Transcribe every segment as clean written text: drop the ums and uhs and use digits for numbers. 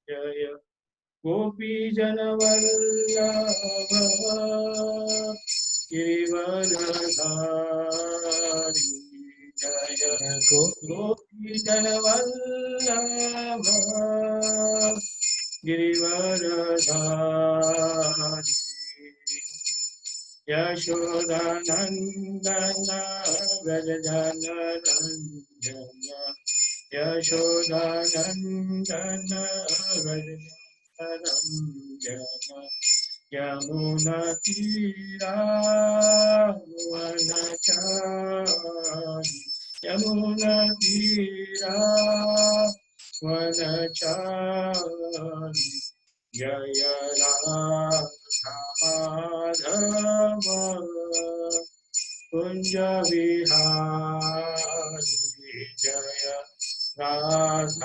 जय गोपी जनवल्लभ गिरिवरधारी जय गोपी जनवल्लभ गिरिवरधारी यशोदानन्दन व्रजजनरञ्जन यशोदानन्दन व्रजजनरञ्जन यमुनतीरावनचारि यमुनतीरावनचारि जय राधामाधव कुंज विहारी जय राधामाधव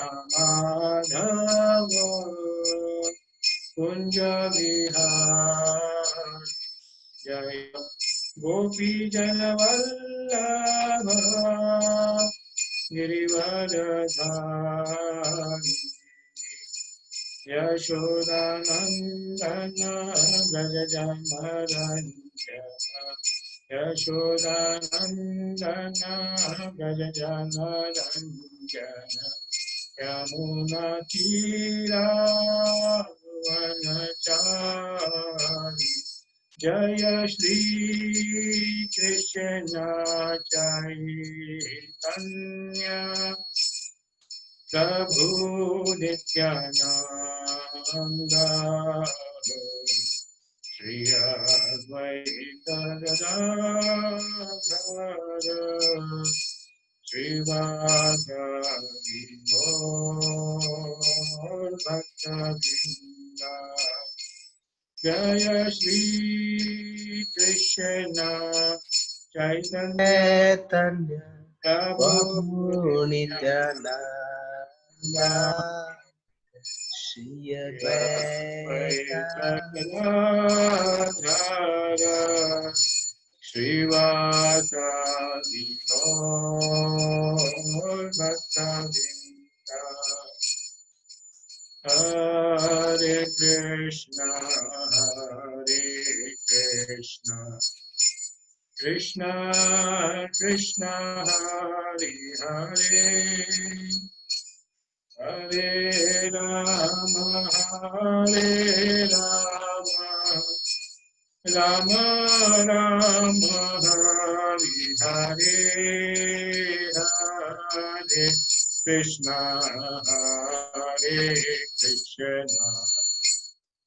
कुंज विहारी जय गोपी जनवल्लभ गिरिवरधारी यशोदानन्दन व्रजजनरञ्जन यशोदानन्दन व्रजजनरञ्जन यमुनतीरावनचारि जय श्री कृष्ण चैतन्य प्रभु नित्यानंद श्री अद्वैत गदाधर श्रीवासादि गौर भक्तवृंद जय श्री कृष्ण चैतन्य प्रभु नित्यानंद श्री अद्वैत गदाधर श्रीवासादि गौर भक्तवृंद हरे कृष्ण कृष्ण कृष्ण हरे हरे हरे राम राम राम हरे हरे हरे कृष्ण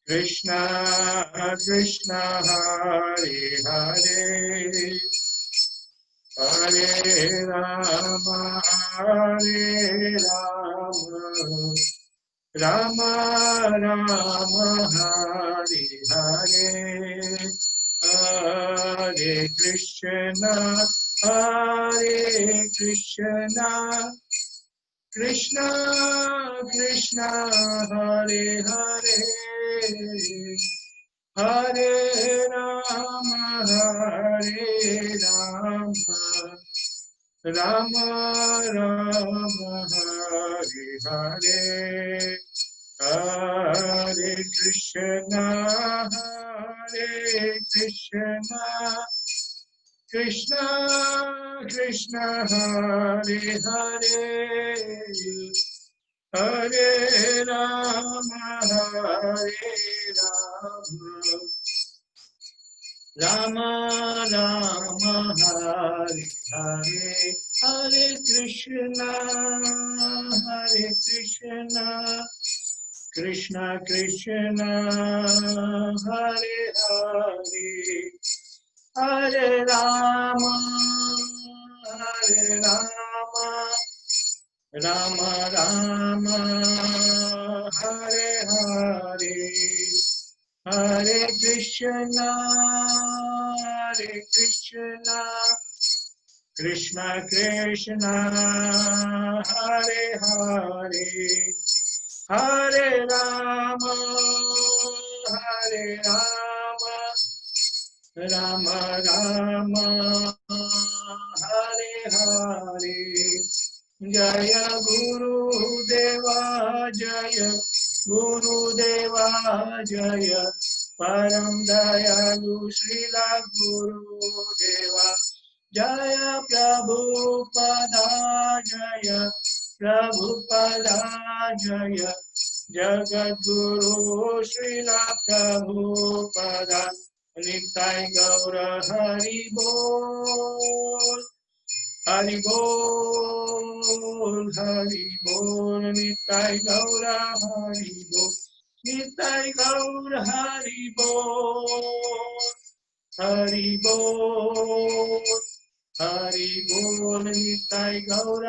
कृष्ण कृष्ण हरे हरे हरे राम राम राम हरे हरे हरे कृष्ण कृष्ण कृष्ण हरे हरे हरे राम राम राम हरे हरे हरे कृष्ण कृष्ण कृष्ण हरे हरे हरे राम राम राम हरे हरे हरे कृष्ण कृष्ण कृष्ण हरे हरे हरे राम राम राम हरे हरे हरे कृष्ण कृष्ण कृष्ण हरे हरे हरे राम राम राम हरे हरे जय गुरुदेवा जय गुरुदेवा जय परम दयालु श्रीला गुरुदेवा जय प्रभुपदा जय प्रभुपदा जय जगद्गुरु श्रीला प्रभुपदा निताय गौर हरि बोल हरि बोल निताय गौर हरि बोल निताय गौर हरि बोल हरि बोल निताय गौर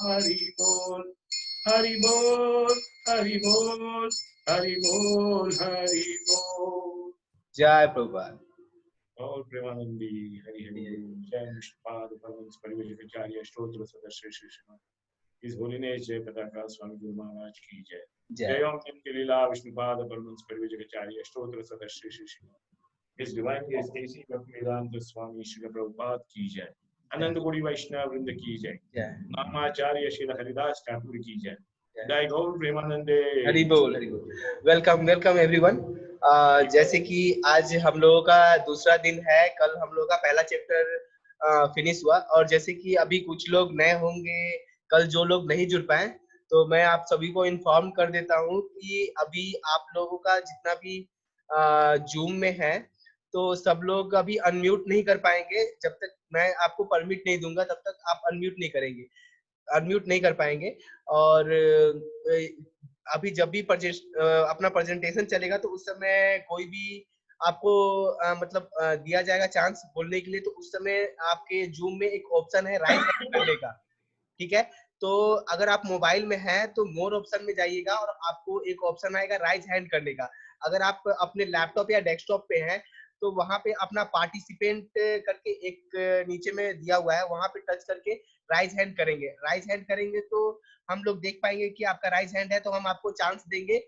हरि बोल हरि बोल हरि बोल हरि बोल हरि बोल। जय प्रभुपाद। और प्रेमानंदी हरि हरि जय विष्णुपाद परमहंस परिव्राजकाचार्य स्तोत्र सदस्य श्री श्रीमान इस होलीनेस जय पताका स्वामी गुरु महाराज की जय। जय ओम के लीला विष्णुपाद परमहंस परिव्राजकाचार्य स्तोत्र सदस्य श्री श्रीमान इस डिवाइन गेस्ट एसी भक्तिवेदांत स्वामी श्री प्रभुपाद की जय। अनंत कोटि वैष्णव वृंद की जय। नामाचार्य श्री हरिदास ठाकुर की जय। जय गौर प्रेमानंदे हरि बोल हरि बोल। Welcome everyone. जैसे कि आज हम लोगों का दूसरा दिन है, कल हम लोगों का पहला चैप्टर फिनिश हुआ और जैसे कि अभी कुछ लोग नए होंगे, कल जो लोग नहीं जुड़ पाए तो मैं आप सभी को इन्फॉर्म कर देता हूँ कि अभी आप लोगों का जितना भी जूम में है तो सब लोग अभी अनम्यूट नहीं कर पाएंगे। जब तक मैं आपको परमिट नहीं दूंगा तब तक आप अनम्यूट नहीं कर पाएंगे। और अभी जब भी अपना प्रेजेंटेशन चलेगा तो उस समय कोई भी आपको दिया जाएगा चांस बोलने के लिए, तो उस समय आपके जूम में एक ऑप्शन है राइज हैंड करने का, ठीक है। तो अगर आप मोबाइल में हैं तो मोर ऑप्शन में जाइएगा और आपको एक ऑप्शन आएगा राइज हैंड करने का। अगर आप अपने लैपटॉप या डेस्कटॉप पे हैं तो वहां पे अपना पार्टिसिपेंट करके एक नीचे में दिया हुआ है, वहां पे टच करके राइज हैंड करेंगे तो हम लोग देख पाएंगे कि आपका राइज हैंड है, तो हम आपको चांस देंगे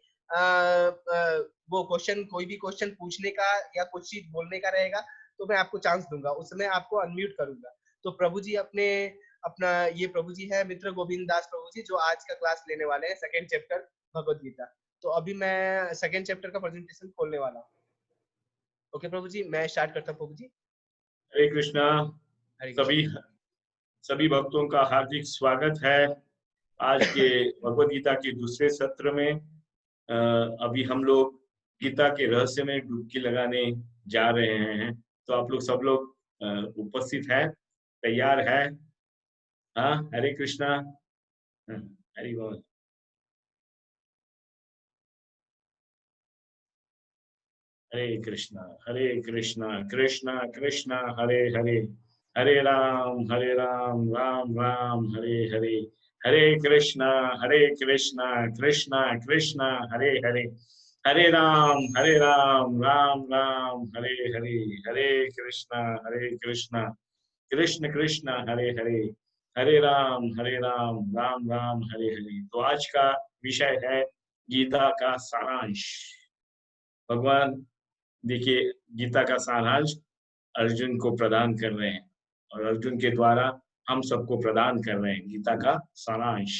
वो क्वेश्चन, कोई भी क्वेश्चन पूछने का या कुछ चीज बोलने का रहेगा तो मैं आपको चांस दूंगा, उसमें आपको अनम्यूट करूंगा। तो प्रभु जी ये प्रभु जी है मित्र गोविंद दास प्रभु जी, जो आज का क्लास लेने वाले हैं सेकंड चैप्टर भगवद गीता। तो अभी मैं सेकंड चैप्टर का प्रेजेंटेशन खोलने वाला हूँ। ओके प्रभु जी, मैं स्टार्ट करता हूँ प्रभु जी। हरे कृष्णा। सभी भक्तों का हार्दिक स्वागत है आज के भगवद गीता के दूसरे सत्र में। अभी हम लोग गीता के रहस्य में डुबकी लगाने जा रहे हैं, तो आप लोग सब लोग उपस्थित है, तैयार है? हाँ, हरे कृष्णा। हरि बोल। हरे कृष्णा कृष्णा कृष्णा हरे हरे, हरे राम राम राम हरे हरे, हरे कृष्णा कृष्णा कृष्णा हरे हरे, हरे राम राम राम हरे हरे, हरे कृष्णा कृष्ण कृष्ण हरे हरे, हरे राम राम राम हरे हरे। तो आज का विषय है गीता का सारांश। भगवान देखिए गीता का सारांश अर्जुन को प्रदान कर रहे हैं और अर्जुन के द्वारा हम सबको प्रदान कर रहे हैं गीता का सारांश।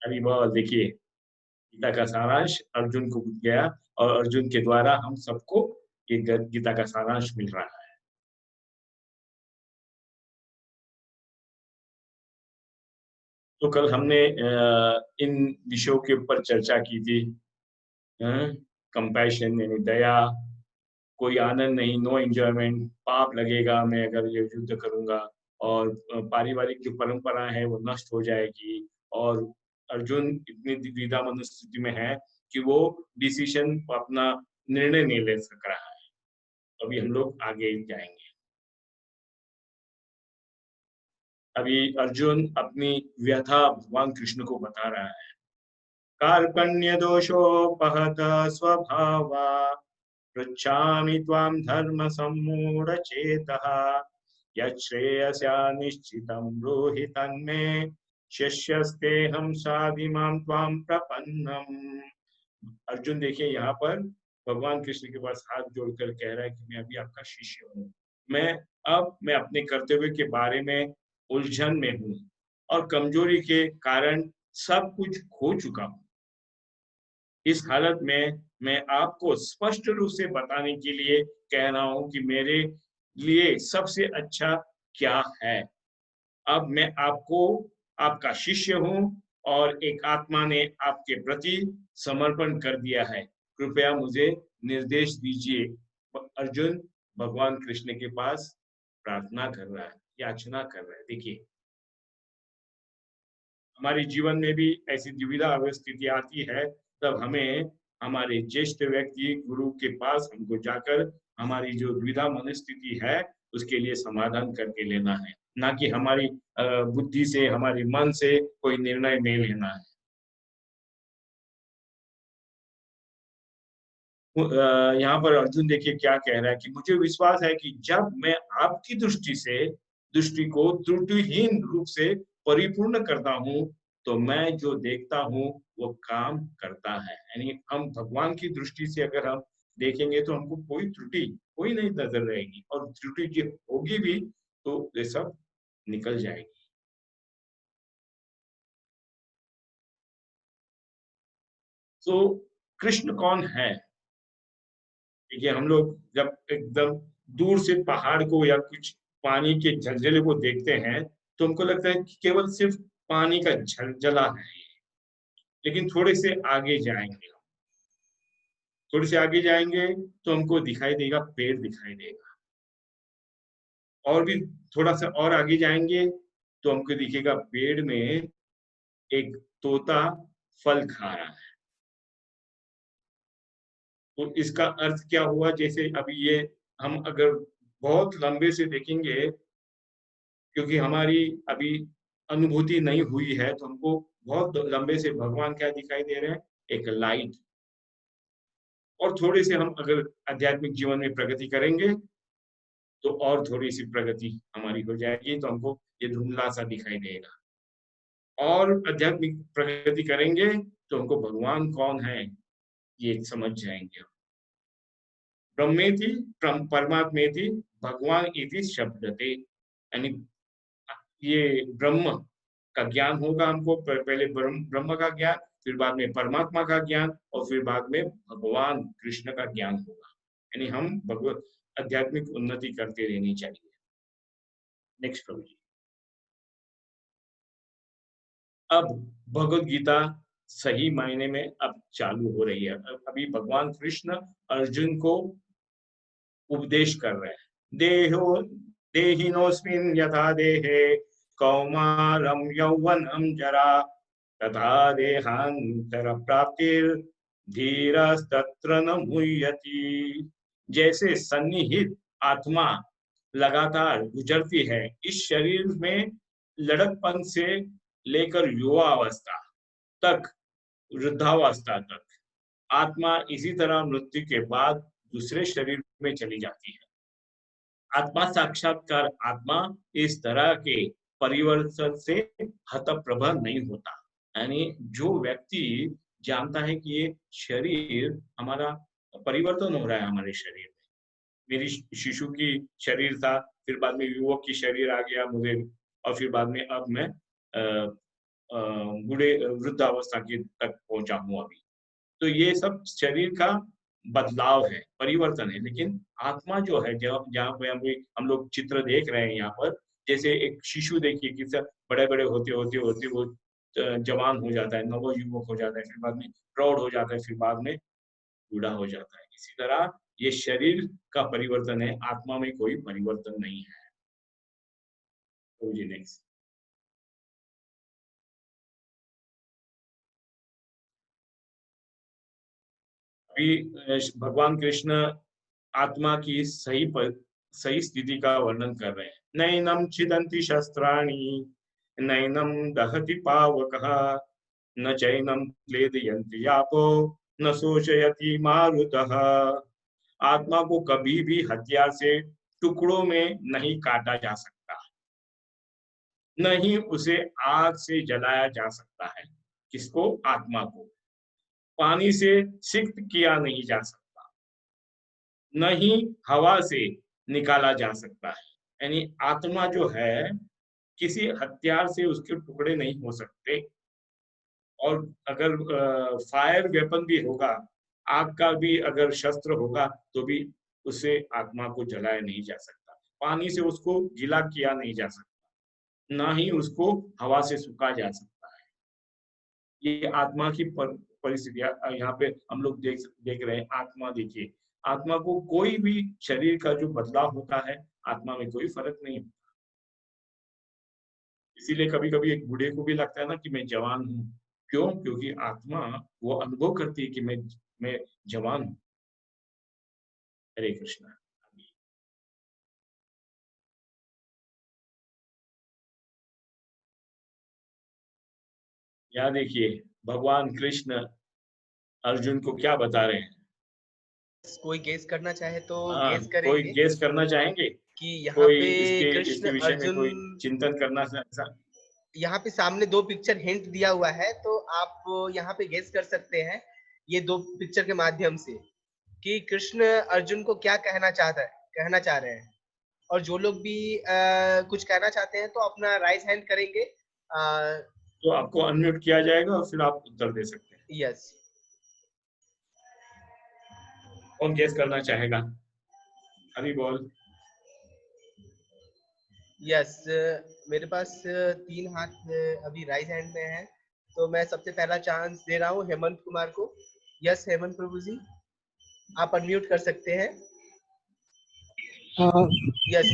अभी बहुत देखिए गीता का सारांश अर्जुन को गया और अर्जुन के द्वारा हम सबको ये गीता का सारांश मिल रहा है। तो कल हमने इन विषयों के ऊपर चर्चा की थी। कंपैशन यानी दया, कोई आनंद नहीं, नो एंजॉयमेंट, पाप लगेगा मैं अगर ये युद्ध करूंगा, और पारिवारिक जो परंपरा है वो नष्ट हो जाएगी, और अर्जुन इतनी द्विधा मनस्थिति में है कि वो डिसीजन अपना निर्णय नहीं ले सक रहा है। अभी हम लोग आगे जाएंगे। अभी अर्जुन अपनी व्यथा भगवान कृष्ण को बता रहा है। कार्पण्य दोषोपहत स्वभावा पृच्छामि त्वां धर्म सम्मूढचेतः यच्छ्रेयस्या निश्चितं ब्रूहि तन्मे शिष्यस्तेऽहं साधिमां त्वां प्रपन्नम्। अर्जुन देखिए यहाँ पर भगवान कृष्ण के पास हाथ जोड़कर कह रहा है कि मैं अभी आपका शिष्य हूँ, मैं अपने कर्तव्य के बारे में उलझन में हूँ और कमजोरी के कारण सब कुछ खो चुका हूँ। इस हालत में मैं आपको स्पष्ट रूप से बताने के लिए कह रहा हूं कि मेरे लिए सबसे अच्छा क्या है। अब मैं आपको आपका शिष्य हूं और एक आत्मा ने आपके प्रति समर्पण कर दिया है। कृपया मुझे निर्देश दीजिए। अर्जुन भगवान कृष्ण के पास प्रार्थना कर रहा है, याचना कर रहा है। देखिए, हमारे जीवन में भी ऐसी दुविधा स्थिति आती है, तब हमें हमारे ज्येष्ठ व्यक्ति गुरु के पास हमको जाकर हमारी जो द्विधा मनस्थिति है उसके लिए समाधान करके लेना है, ना कि हमारी बुद्धि से, हमारे मन से कोई निर्णय नहीं लेना है। यहाँ पर अर्जुन देखिए क्या कह रहा है कि मुझे विश्वास है कि जब मैं आपकी दृष्टि को त्रुटिहीन रूप से परिपूर्ण करता हूँ, तो मैं जो देखता हूँ वो काम करता है। यानी हम भगवान की दृष्टि से अगर हम देखेंगे तो हमको कोई त्रुटि कोई नहीं नजर रहेगी, और त्रुटि जो होगी भी तो ये सब निकल जाएगी। तो कृष्ण कौन है? देखिए, हम लोग जब एकदम दूर से पहाड़ को या कुछ पानी के झलझले को देखते हैं तो हमको लगता है कि केवल सिर्फ पानी का झलझला है ये। लेकिन थोड़े से आगे जाएंगे तो हमको दिखाई देगा, पेड़ दिखाई देगा। और भी थोड़ा सा और आगे जाएंगे तो हमको दिखेगा पेड़ में एक तोता फल खा रहा है। तो इसका अर्थ क्या हुआ? जैसे अभी ये हम अगर बहुत लंबे से देखेंगे, क्योंकि हमारी अभी अनुभूति नहीं हुई है, तो हमको बहुत लंबे से भगवान क्या दिखाई दे रहे हैं? एक लाइट। और थोड़े से हम अगर आध्यात्मिक जीवन में प्रगति करेंगे तो और थोड़ी सी प्रगति हमारी हो जाएगी, तो हमको ये धुंधला सा दिखाई देगा। और आध्यात्मिक प्रगति करेंगे तो हमको भगवान कौन है ये समझ जाएंगे। ब्रह्मेति परमात्मेति भगवान इति शब्दते, यानी ये ब्रह्म का ज्ञान होगा हमको। पहले ब्रह्म का ज्ञान, फिर बाद में परमात्मा का ज्ञान, और फिर बाद में भगवान कृष्ण का ज्ञान होगा। यानी हम भगवत आध्यात्मिक उन्नति करते रहनी चाहिए। नेक्स्ट प्रभु जी। अब भगवत गीता सही मायने में अब चालू हो रही है। अभी भगवान कृष्ण अर्जुन को उपदेश कर रहे हैं। देहो देहिनोस्मिन् यथा देहे कौमारम यौवनम जरा तथा देहांतर प्राप्तिर धीरस्तत्र न मुह्यति। जैसे सन्निहित आत्मा लगातार गुजरती है इस शरीर में, लड़कपन से लेकर युवा अवस्था तक, वृद्धावस्था तक, आत्मा इसी तरह मृत्यु के बाद दूसरे शरीर में चली जाती है। आत्मा साक्षात्कार आत्मा इस तरह के परिवर्तन से हतप्रभ नहीं होता। यानी जो व्यक्ति जानता है कि ये शरीर हमारा परिवर्तन हो रहा है, हमारे शरीर में, मेरी शिशु की शरीर था, फिर बाद में युवक की शरीर आ गया मुझे, और फिर बाद में अब मैं बूढ़े वृद्धावस्था के तक पहुंचा हूँ अभी। तो ये सब शरीर का बदलाव है, परिवर्तन है। लेकिन आत्मा जो है, जब जहाँ पे हम लोग चित्र देख रहे हैं यहाँ पर, जैसे एक शिशु देखिए कि बड़े बड़े होते होते होते वो जवान हो जाता है, नव युवक हो जाता है, फिर बाद में प्रौढ़ हो जाता है, फिर बाद में बूढ़ा हो जाता है। इसी तरह ये शरीर का परिवर्तन है, आत्मा में कोई परिवर्तन नहीं है। तो जी नेक्स्ट। अभी भगवान कृष्ण आत्मा की सही स्थिति का वर्णन कर रहे हैं। नैनम छिदन्ति शस्त्राणि, नैनम दहति पावकः, न चैनम क्लेदयन्ति यापो, न शोषयति मारुतः। आत्मा को कभी भी हथियार से टुकड़ों में नहीं काटा जा सकता, न ही उसे आग से जलाया जा सकता है। किसको? आत्मा को। पानी से सिक्त किया नहीं जा सकता, न ही हवा से निकाला जा सकता है। यानी आत्मा जो है किसी हथियार से उसके टुकड़े नहीं हो सकते। और अगर फायर वेपन भी होगा, आग का भी अगर शस्त्र होगा, तो भी उससे आत्मा को जलाया नहीं जा सकता, पानी से उसको गीला किया नहीं जा सकता, ना ही उसको हवा से सूखा जा सकता है। ये आत्मा की परिस्थितियां यहाँ पे हम लोग देख रहे हैं। आत्मा देखिए, आत्मा को कोई भी शरीर का जो बदलाव होता है, आत्मा में कोई फर्क नहीं। इसीलिए कभी-कभी एक बूढ़े को भी लगता है ना कि मैं जवान हूँ। क्यों? क्योंकि आत्मा वो अनुभव करती है कि मैं जवान हूँ। हरे कृष्णा। यहाँ देखिए, भगवान कृष्ण अर्जुन को क्या बता रहे हैं? कोई गेस करना चाहे तो हाँ, गेस कोई करेंगे गेस करना चाहेंगे? कि यहाँ कोई पे इसके कृष्ण इसके विषय में अर्जुन, कोई चिंतन करना यहाँ पे सामने दो पिक्चर हिंट दिया हुआ है, तो आप यहाँ पे गेस कर सकते हैं ये दो पिक्चर के माध्यम से कि कृष्ण अर्जुन को क्या कहना चाह रहे हैं। और जो लोग भी कुछ कहना चाहते हैं तो अपना राइज हैंड करेंगे। तो आपको अनम्यूट किया जाएगा और फिर आप उत्तर दे सकते हैं। यस, कौन गेस करना चाहेगा? हरी बोल। यस, मेरे पास 3 हाथ अभी राइज हैंड में है, तो मैं सबसे पहला चांस दे रहा हूँ हेमंत कुमार को। यस हेमंत प्रभु जी, आप अनम्यूट कर सकते हैं। यस,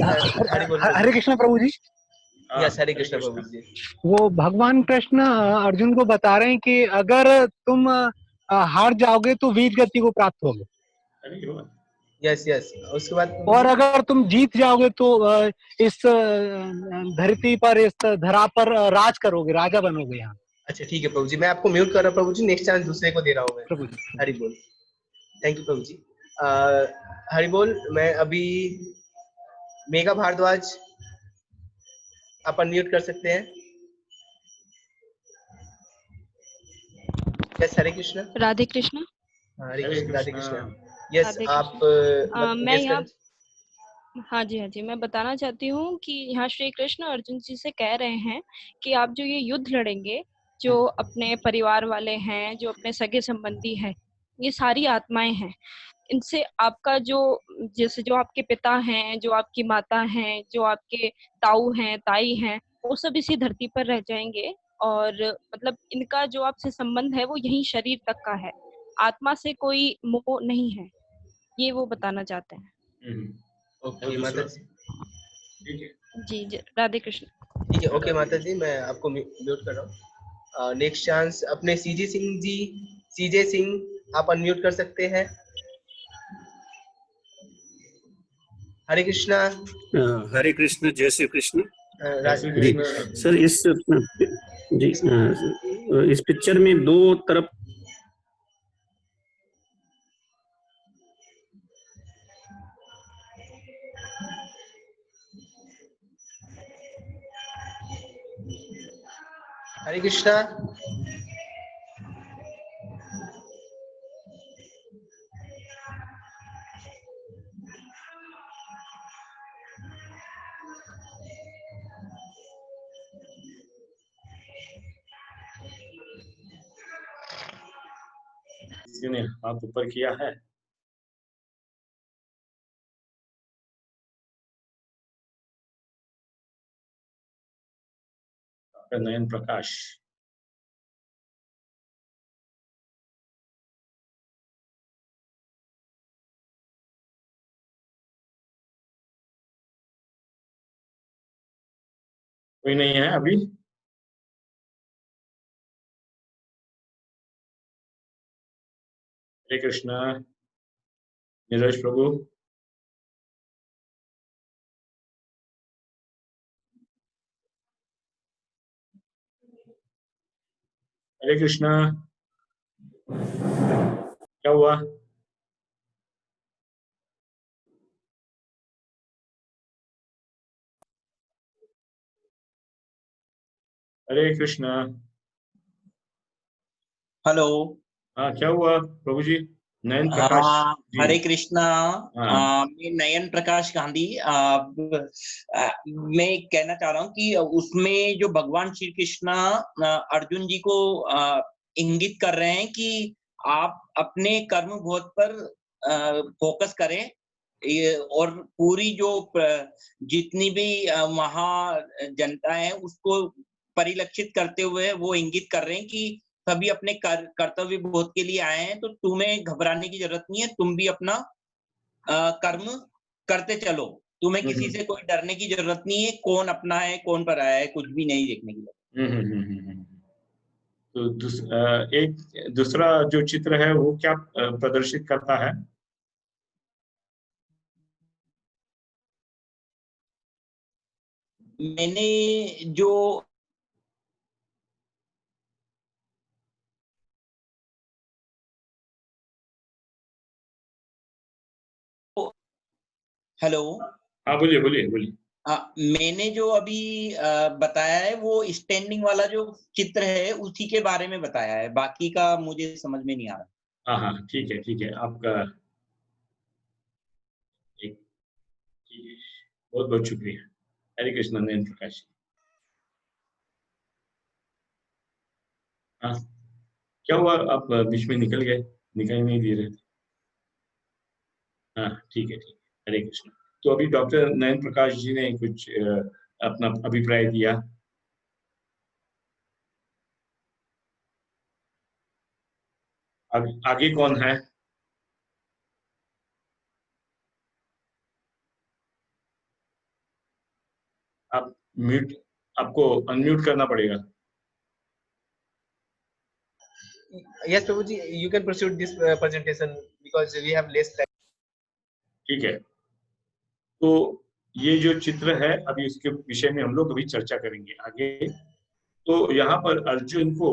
हरि बोल प्रभु हरे कृष्ण प्रभु जी। यस, हरे कृष्ण प्रभु जी। वो भगवान कृष्ण अर्जुन को बता रहे हैं कि अगर तुम हार जाओगे तो वीर गति को प्राप्त होगे। यस यस, उसके बाद और अगर तुम जीत जाओगे तो इस धरती पर, इस धरा पर राज करोगे, राजा बनोगे यहाँ। अच्छा ठीक है प्रभु जी, मैं आपको म्यूट कर रहा हूँ प्रभु जी, नेक्स्ट चांस दूसरे को दे रहा हूँ मैं। प्रभु जी, हरि बोल। थैंक यू प्रभु जी। हरि बोल। मैं अभी मेघा भारद्वाज, आप अनम्यूट कर सकते हैं। यस, हरे कृष्ण। राधे कृष्ण। हरे कृष्ण, राधे कृष्ण। राधे यस, कृष्ण। आप मैं गेस यहाँ, करें। हाँ जी, मैं बताना चाहती हूँ कि यहाँ श्री कृष्ण अर्जुन जी से कह रहे हैं कि आप जो ये युद्ध लड़ेंगे, जो अपने परिवार वाले हैं, जो अपने सगे संबंधी हैं, ये सारी आत्माएं हैं। इनसे आपका जो, जैसे जो आपके पिता हैं, जो आपकी माता हैं, जो आपके ताऊ हैं, ताई हैं, वो सब इसी धरती पर रह जाएंगे। और मतलब इनका जो आपसे संबंध है वो यही शरीर तक का है, आत्मा से कोई मोह नहीं है, ये वो बताना चाहते हैं। ओके माता जी, ठीक है जी, राधे कृष्ण। ठीक है, ओके माता जी, मैं आपको म्यूट कर रहा हूँ। नेक्स्ट चांस अपने सीजे सिंह जी, सीजे सिंह, आप अनम्यूट कर सकते हैं। हरे कृष्णा। हरे कृष्ण, जय श्री कृष्ण जी। सर, इस पिक्चर में दो तरफ हरे कृष्णा। किसी ने हाथ ऊपर किया है? नयन प्रकाश। कोई नहीं है अभी? हरे कृष्णा। नीरज प्रभु। हरे कृष्णा। क्या हुआ? हरे कृष्णा। हेलो। हाँ, क्या हुआ प्रभु जी? नयन प्रकाश जी। हरे कृष्णा। हाँ। मैं नयन प्रकाश गांधी। मैं कहना चाह रहा हूँ कि उसमें जो भगवान श्री कृष्ण अर्जुन जी को इंगित कर रहे हैं कि आप अपने कर्म भोग पर फोकस करें, और पूरी जो जितनी भी वहाँ जनता है उसको परिलक्षित करते हुए वो इंगित कर रहे हैं कि सभी अपने कर्तव्य बोध के लिए आए हैं, तो तुम्हें घबराने की जरूरत नहीं है, तुम भी अपना कर्म करते चलो, तुम्हें किसी से कोई डरने की जरूरत नहीं है, कौन अपना है कौन पराया है कुछ भी नहीं देखने की जरूरत। तो एक दूसरा जो चित्र है वो क्या प्रदर्शित करता है? मैंने जो हेलो, हाँ बोलिए बोलिए बोलिए। मैंने जो अभी बताया है वो स्टैंडिंग वाला जो चित्र है उसी के बारे में बताया है, बाकी का मुझे समझ में नहीं आ रहा। हाँ हाँ ठीक है आपका एक बहुत बहुत शुक्रिया। हरे कृष्ण नयन प्रकाश। हाँ क्या हुआ, आप बीच में निकल गए, निकल नहीं दे रहे थे। हाँ ठीक है हरे कृष्ण। तो अभी डॉक्टर नयन प्रकाश जी ने कुछ अपना अभिप्राय दिया। आगे कौन है? आप म्यूट, आपको अनम्यूट करना पड़ेगा। Yes, Prabhuji, you can proceed this presentation because we have less time. ठीक है, तो ये जो चित्र है अभी उसके विषय में हम लोग अभी चर्चा करेंगे आगे। तो यहाँ पर अर्जुन को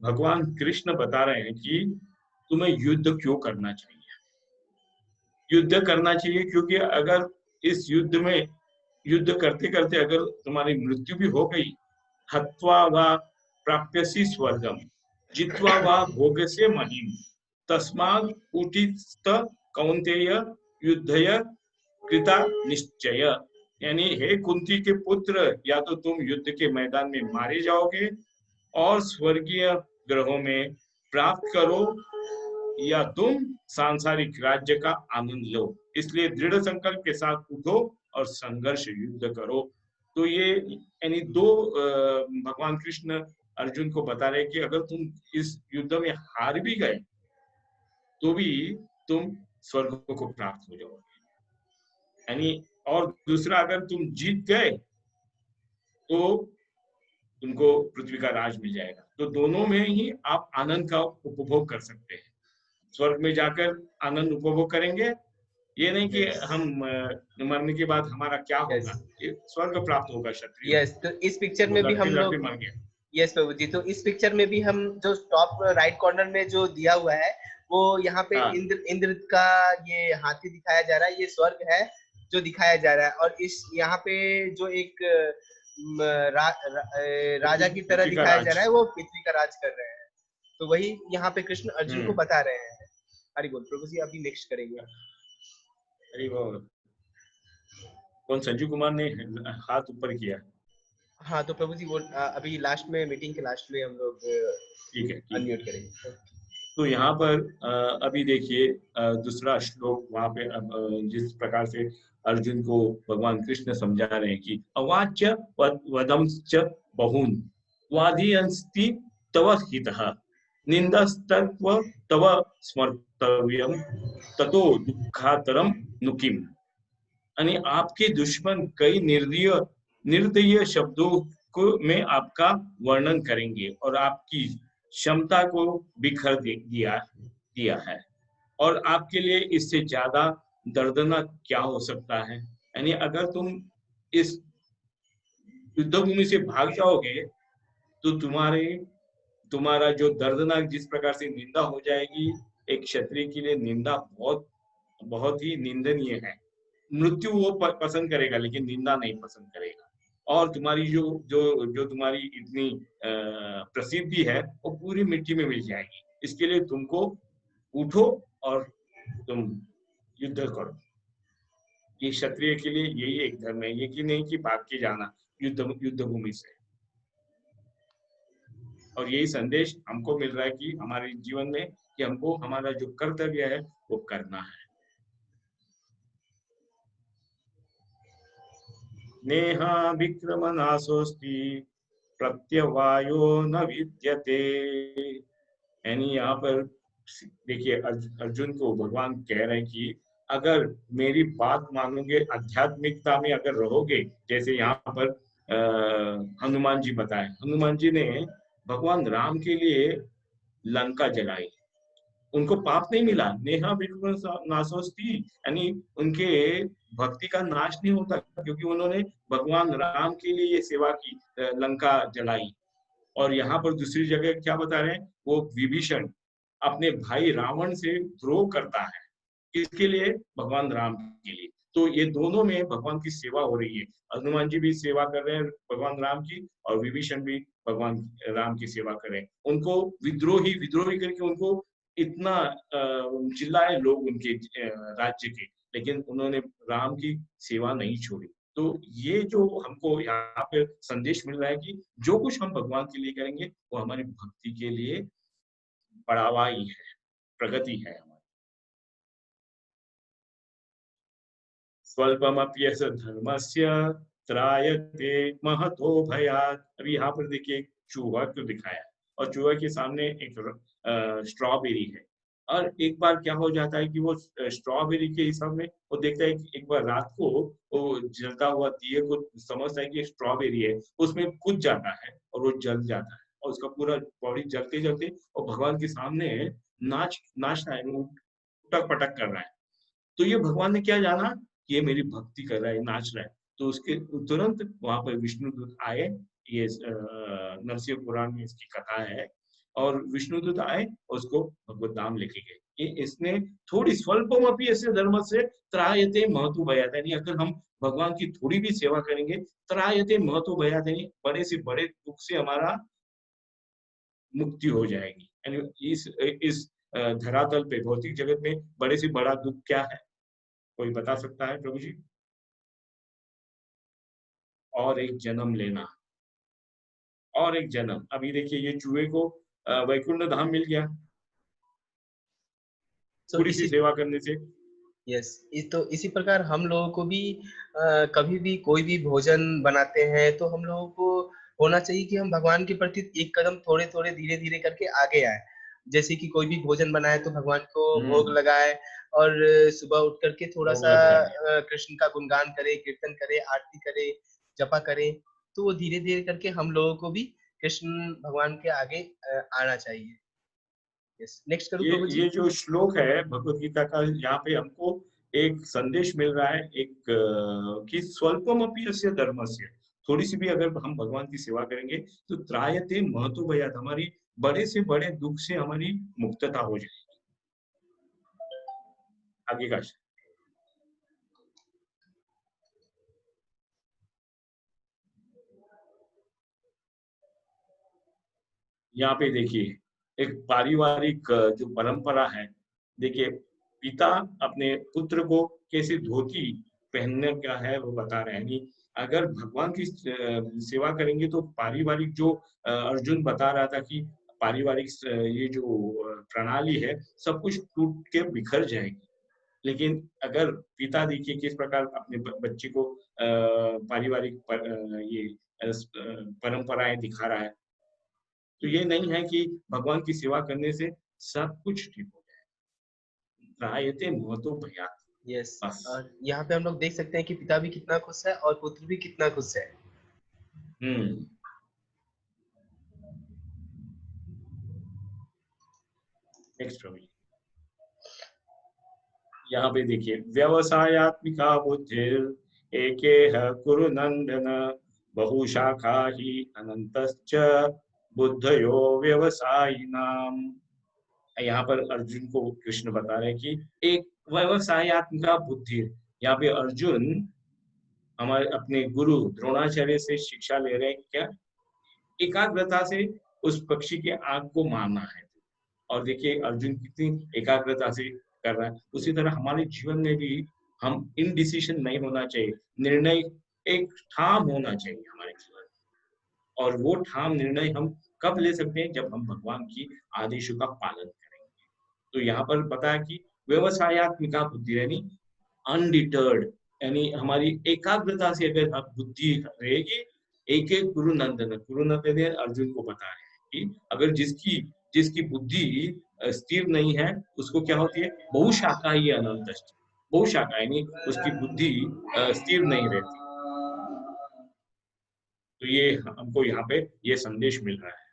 भगवान कृष्ण बता रहे हैं कि तुम्हें युद्ध क्यों करना चाहिए। युद्ध करना चाहिए क्योंकि अगर इस युद्ध में युद्ध करते करते अगर तुम्हारी मृत्यु भी हो गई, हत्वा वा प्राप्यसि स्वर्गम जित्वा वा भोगस्य महीम तस्मात् उठित कौन्तेय युद्धय कृता निश्चय। यानी हे कुंती के पुत्र, या तो तुम युद्ध के मैदान में मारे जाओगे और स्वर्गीय ग्रहों में प्राप्त करो, या तुम सांसारिक राज्य का आनंद लो। इसलिए दृढ़ संकल्प के साथ उठो और संघर्ष युद्ध करो। तो ये यानी दो भगवान कृष्ण अर्जुन को बता रहे कि अगर तुम इस युद्ध में हार भी गए तो भी तुम स्वर्ग को प्राप्त हो जाओगे। यानी और दूसरा, अगर तुम जीत गए तो तुमको पृथ्वी का राज मिल जाएगा। तो दोनों में ही आप आनंद का उपभोग कर सकते हैं। स्वर्ग में जाकर आनंद उपभोग करेंगे, ये नहीं कि हम मरने के बाद हमारा क्या होगा, ये स्वर्ग प्राप्त होगा क्षत्रिय। यस, तो इस पिक्चर में भी हम लोग मर गए। यस प्रभु जी, तो इस पिक्चर में भी हम जो टॉप राइट कॉर्नर में जो दिया हुआ है वो यहाँ पे इंद्र का ये हाथी दिखाया जा रहा है, ये स्वर्ग है जो दिखाया जा रहा है, और इस यहाँ पे जो एक राजा की तरह दिखाया जा रहा है वो पृथ्वी का राज कर रहे हैं। तो वही यहाँ पे कृष्ण अर्जुन को बता रहे हैं। हरि बोल प्रभु जी, अभी नेक्स्ट करेंगे। हरि बोल। कौन संजू कुमार ने हाथ ऊपर किया? हाँ तो प्रभु जी वो अभी लास्ट में मीटिंग के लास्ट में हम लोग ठीक है अनम्यूट करेंगे। तो यहाँ पर अभी देखिए दूसरा श्लोक, वहां पे जिस प्रकार से अर्जुन को भगवान कृष्ण समझा रहे हैं कि अवाच्य वदंश्च बहुन वादियंस्ति तव हितः निंदस्तत्व तव स्मर्तव्यम ततो दुःखातरम नुकिम। यानी आपके दुश्मन कई निर्दयी शब्दों को में आपका वर्णन करेंगे और आपकी क्षमता को बिखर दिया है, और आपके लिए इससे ज्यादा दर्दनाक क्या हो सकता है। यानी अगर तुम इस युद्धभूमि से भाग जाओगे तो तुम्हारा जो दर्दनाक जिस प्रकार से निंदा हो जाएगी, एक क्षत्रिय के लिए निंदा बहुत बहुत ही निंदनीय है। मृत्यु वो पसंद करेगा लेकिन निंदा नहीं पसंद करेगा। और तुम्हारी जो जो जो तुम्हारी इतनी प्रसिद्धि है वो पूरी मिट्टी में मिल जाएगी। इसके लिए तुमको उठो और तुम युद्ध करो। ये क्षत्रिय के लिए यही एक धर्म है, ये कि नहीं कि भाग के जाना युद्ध भूमि से। और यही संदेश हमको मिल रहा है कि हमारे जीवन में कि हमको हमारा जो कर्तव्य है वो करना है। नेहा विक्रम नासोस्ति प्रत्यवायो न विद्यते। यानी यहाँ पर देखिए अर्जुन को भगवान कह रहे हैं कि अगर मेरी बात मानोगे, आध्यात्मिकता में अगर रहोगे, जैसे यहाँ पर हनुमान जी बताए, हनुमान जी ने भगवान राम के लिए लंका जलाई, उनको पाप नहीं मिला। नेहा विक्रम नासोस्ति, यानी उनके भक्ति का नाश नहीं होता, क्योंकि उन्होंने भगवान राम के लिए ये सेवा की, लंका जलाई। और यहाँ पर दूसरी जगह क्या बता रहे हैं, वो विभीषण अपने भाई रावण से द्रोह करता है, किसके लिए? भगवान राम के लिए। तो ये दोनों में भगवान की सेवा हो रही है। हनुमान जी भी सेवा कर रहे हैं भगवान राम की, और विभीषण भी भगवान राम की सेवा कर रहे हैं। उनको विद्रोही करके उनको इतना चिल्लाए लोग उनके राज्य के, लेकिन उन्होंने राम की सेवा नहीं छोड़ी। तो ये जो हमको यहाँ पे संदेश मिल रहा है कि जो कुछ हम भगवान के लिए करेंगे वो हमारी भक्ति के लिए बढ़ावा ही है, प्रगति है हमारी। स्वल्पमप्यस धर्मस्य त्रायते महतो भयात्। अभी यहाँ पर देखिए चूहा को दिखाया, और चूहा के सामने एक स्ट्रॉबेरी है, और एक बार क्या हो जाता है कि वो स्ट्रॉबेरी के हिसाब में वो देखता है कि एक बार रात को वो जलता हुआ दिए को समझता है कि स्ट्रॉबेरी है, उसमें कूद जाता है और वो जल जाता है, और उसका पूरा बॉडी जलते जलते और भगवान के सामने नाच रहा है, उटक पटक कर रहा है। तो ये भगवान ने क्या जाना, ये मेरी भक्ति कर रहा है, नाच रहा है। तो उसके तुरंत वहां पर विष्णुदूत आए, ये नरसिंह पुराण में इसकी कथा है, और विष्णुदूत आए उसको भगवत धाम लेके गए। ये इसने थोड़ी स्वल्पमपि ऐसे धर्म से त्रायते महतु भयात, यानी अगर हम भगवान की थोड़ी भी सेवा करेंगे, त्रायते महतु भयात, यानी बड़े से बड़े दुख से हमारा मुक्ति हो जाएगी। यानी इस धरातल पे, भौतिक जगत में बड़े से बड़ा दुख क्या है, कोई बता सकता है प्रभु जी? और एक जन्म लेना, और एक जन्म। अभी देखिए ये चूहे को वैकुंठ धाम मिल गया थोड़ी सी सेवा करने से। यस, तो इसी प्रकार हम लोगों को भी कभी भी कोई भी भोजन बनाते हैं तो हम लोगों को होना चाहिए कि हम भगवान के प्रति एक कदम थोड़े थोड़े धीरे धीरे करके आगे आए। जैसे कि कोई भी भोजन बनाए तो भगवान को भोग लगाए, और सुबह उठ करके थोड़ा सा कृष्ण का गुणगान करे, कीर्तन करे, आरती करे, जपा करे, तो वो धीरे धीरे करके हम लोगों को भी कृष्ण भगवान के आगे आना चाहिए। यस, नेक्स्ट करूं प्रभु जी? ये जो श्लोक है भगवत गीता का, यहाँ पे हमको एक संदेश मिल रहा है, एक कि स्वल्पमपि अस्य धर्मस्य, थोड़ी सी भी अगर हम भगवान की सेवा करेंगे तो त्रायते महतो भयात, हमारी बड़े से बड़े दुख से हमारी मुक्तता हो जाएगी। आगे का यहाँ पे देखिए एक पारिवारिक जो परंपरा है, देखिए पिता अपने पुत्र को कैसे धोती पहनने का है वो बता रहे हैं। अगर भगवान की सेवा करेंगे तो पारिवारिक जो अर्जुन बता रहा था कि पारिवारिक ये जो प्रणाली है सब कुछ टूट के बिखर जाएगी। लेकिन अगर पिता देखिए किस प्रकार अपने बच्चे को पारिवारिक ये परंपराएं दिखा रहा है, तो ये नहीं है कि भगवान की सेवा करने से सब कुछ ठीक हो जाए। महतो भयात। यस, और यहाँ पे हम लोग देख सकते हैं कि पिता भी कितना खुश है और पुत्र भी कितना खुश है। नेक्स्ट रवि, यहाँ पे देखिए व्यवसायत्मिका बुद्धिर एकेह कुरु नंदन बहुशाखा ही अनंतश्च बुद्धयो व्यवसायिनाम। यहाँ पर अर्जुन को कृष्ण बता रहे हैं कि एक व्यवसायत्मिका बुद्धि, यहाँ पे अर्जुन हमारे अपने गुरु द्रोणाचार्य से शिक्षा ले रहे हैं क्या, एकाग्रता से उस पक्षी के आंख को मारना है। और देखिए अर्जुन कितनी एकाग्रता से कर रहा है। उसी तरह हमारे जीवन में भी हम इनडिसीजन नहीं होना चाहिए, निर्णय एक ठाम होना चाहिए हमारे जीवन, और वो ठाम निर्णय हम कब ले सकते हैं? जब हम भगवान की आदेशों का पालन करेंगे। तो यहाँ पर बताया कि व्यवसायत्मिका बुद्धि यानी अनडिटर्ड, यानी हमारी एकाग्रता से अगर हम बुद्धि रहेगी। एक एक गुरु नंदन ने अर्जुन को बताया है कि अगर जिसकी जिसकी बुद्धि स्थिर नहीं है उसको क्या होती है? बहुशाखा ही अनंत, बहुशाखा यानी उसकी बुद्धि स्थिर नहीं रहती। तो ये हमको यहाँ पे ये संदेश मिल रहा है,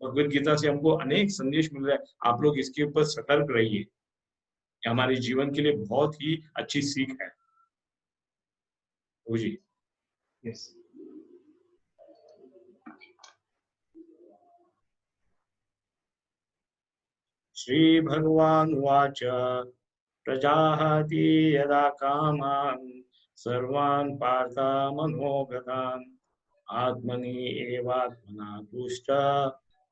भगवद गीता से हमको अनेक संदेश मिल रहा है। आप लोग इसके ऊपर सतर्क रहिए, हमारे जीवन के लिए बहुत ही अच्छी सीख है। जी यस। श्री भगवान वाच प्रजाहति यदा कामान् सर्वान् पार्था मनोगतान् आत्मनि एवात्मना तुष्ट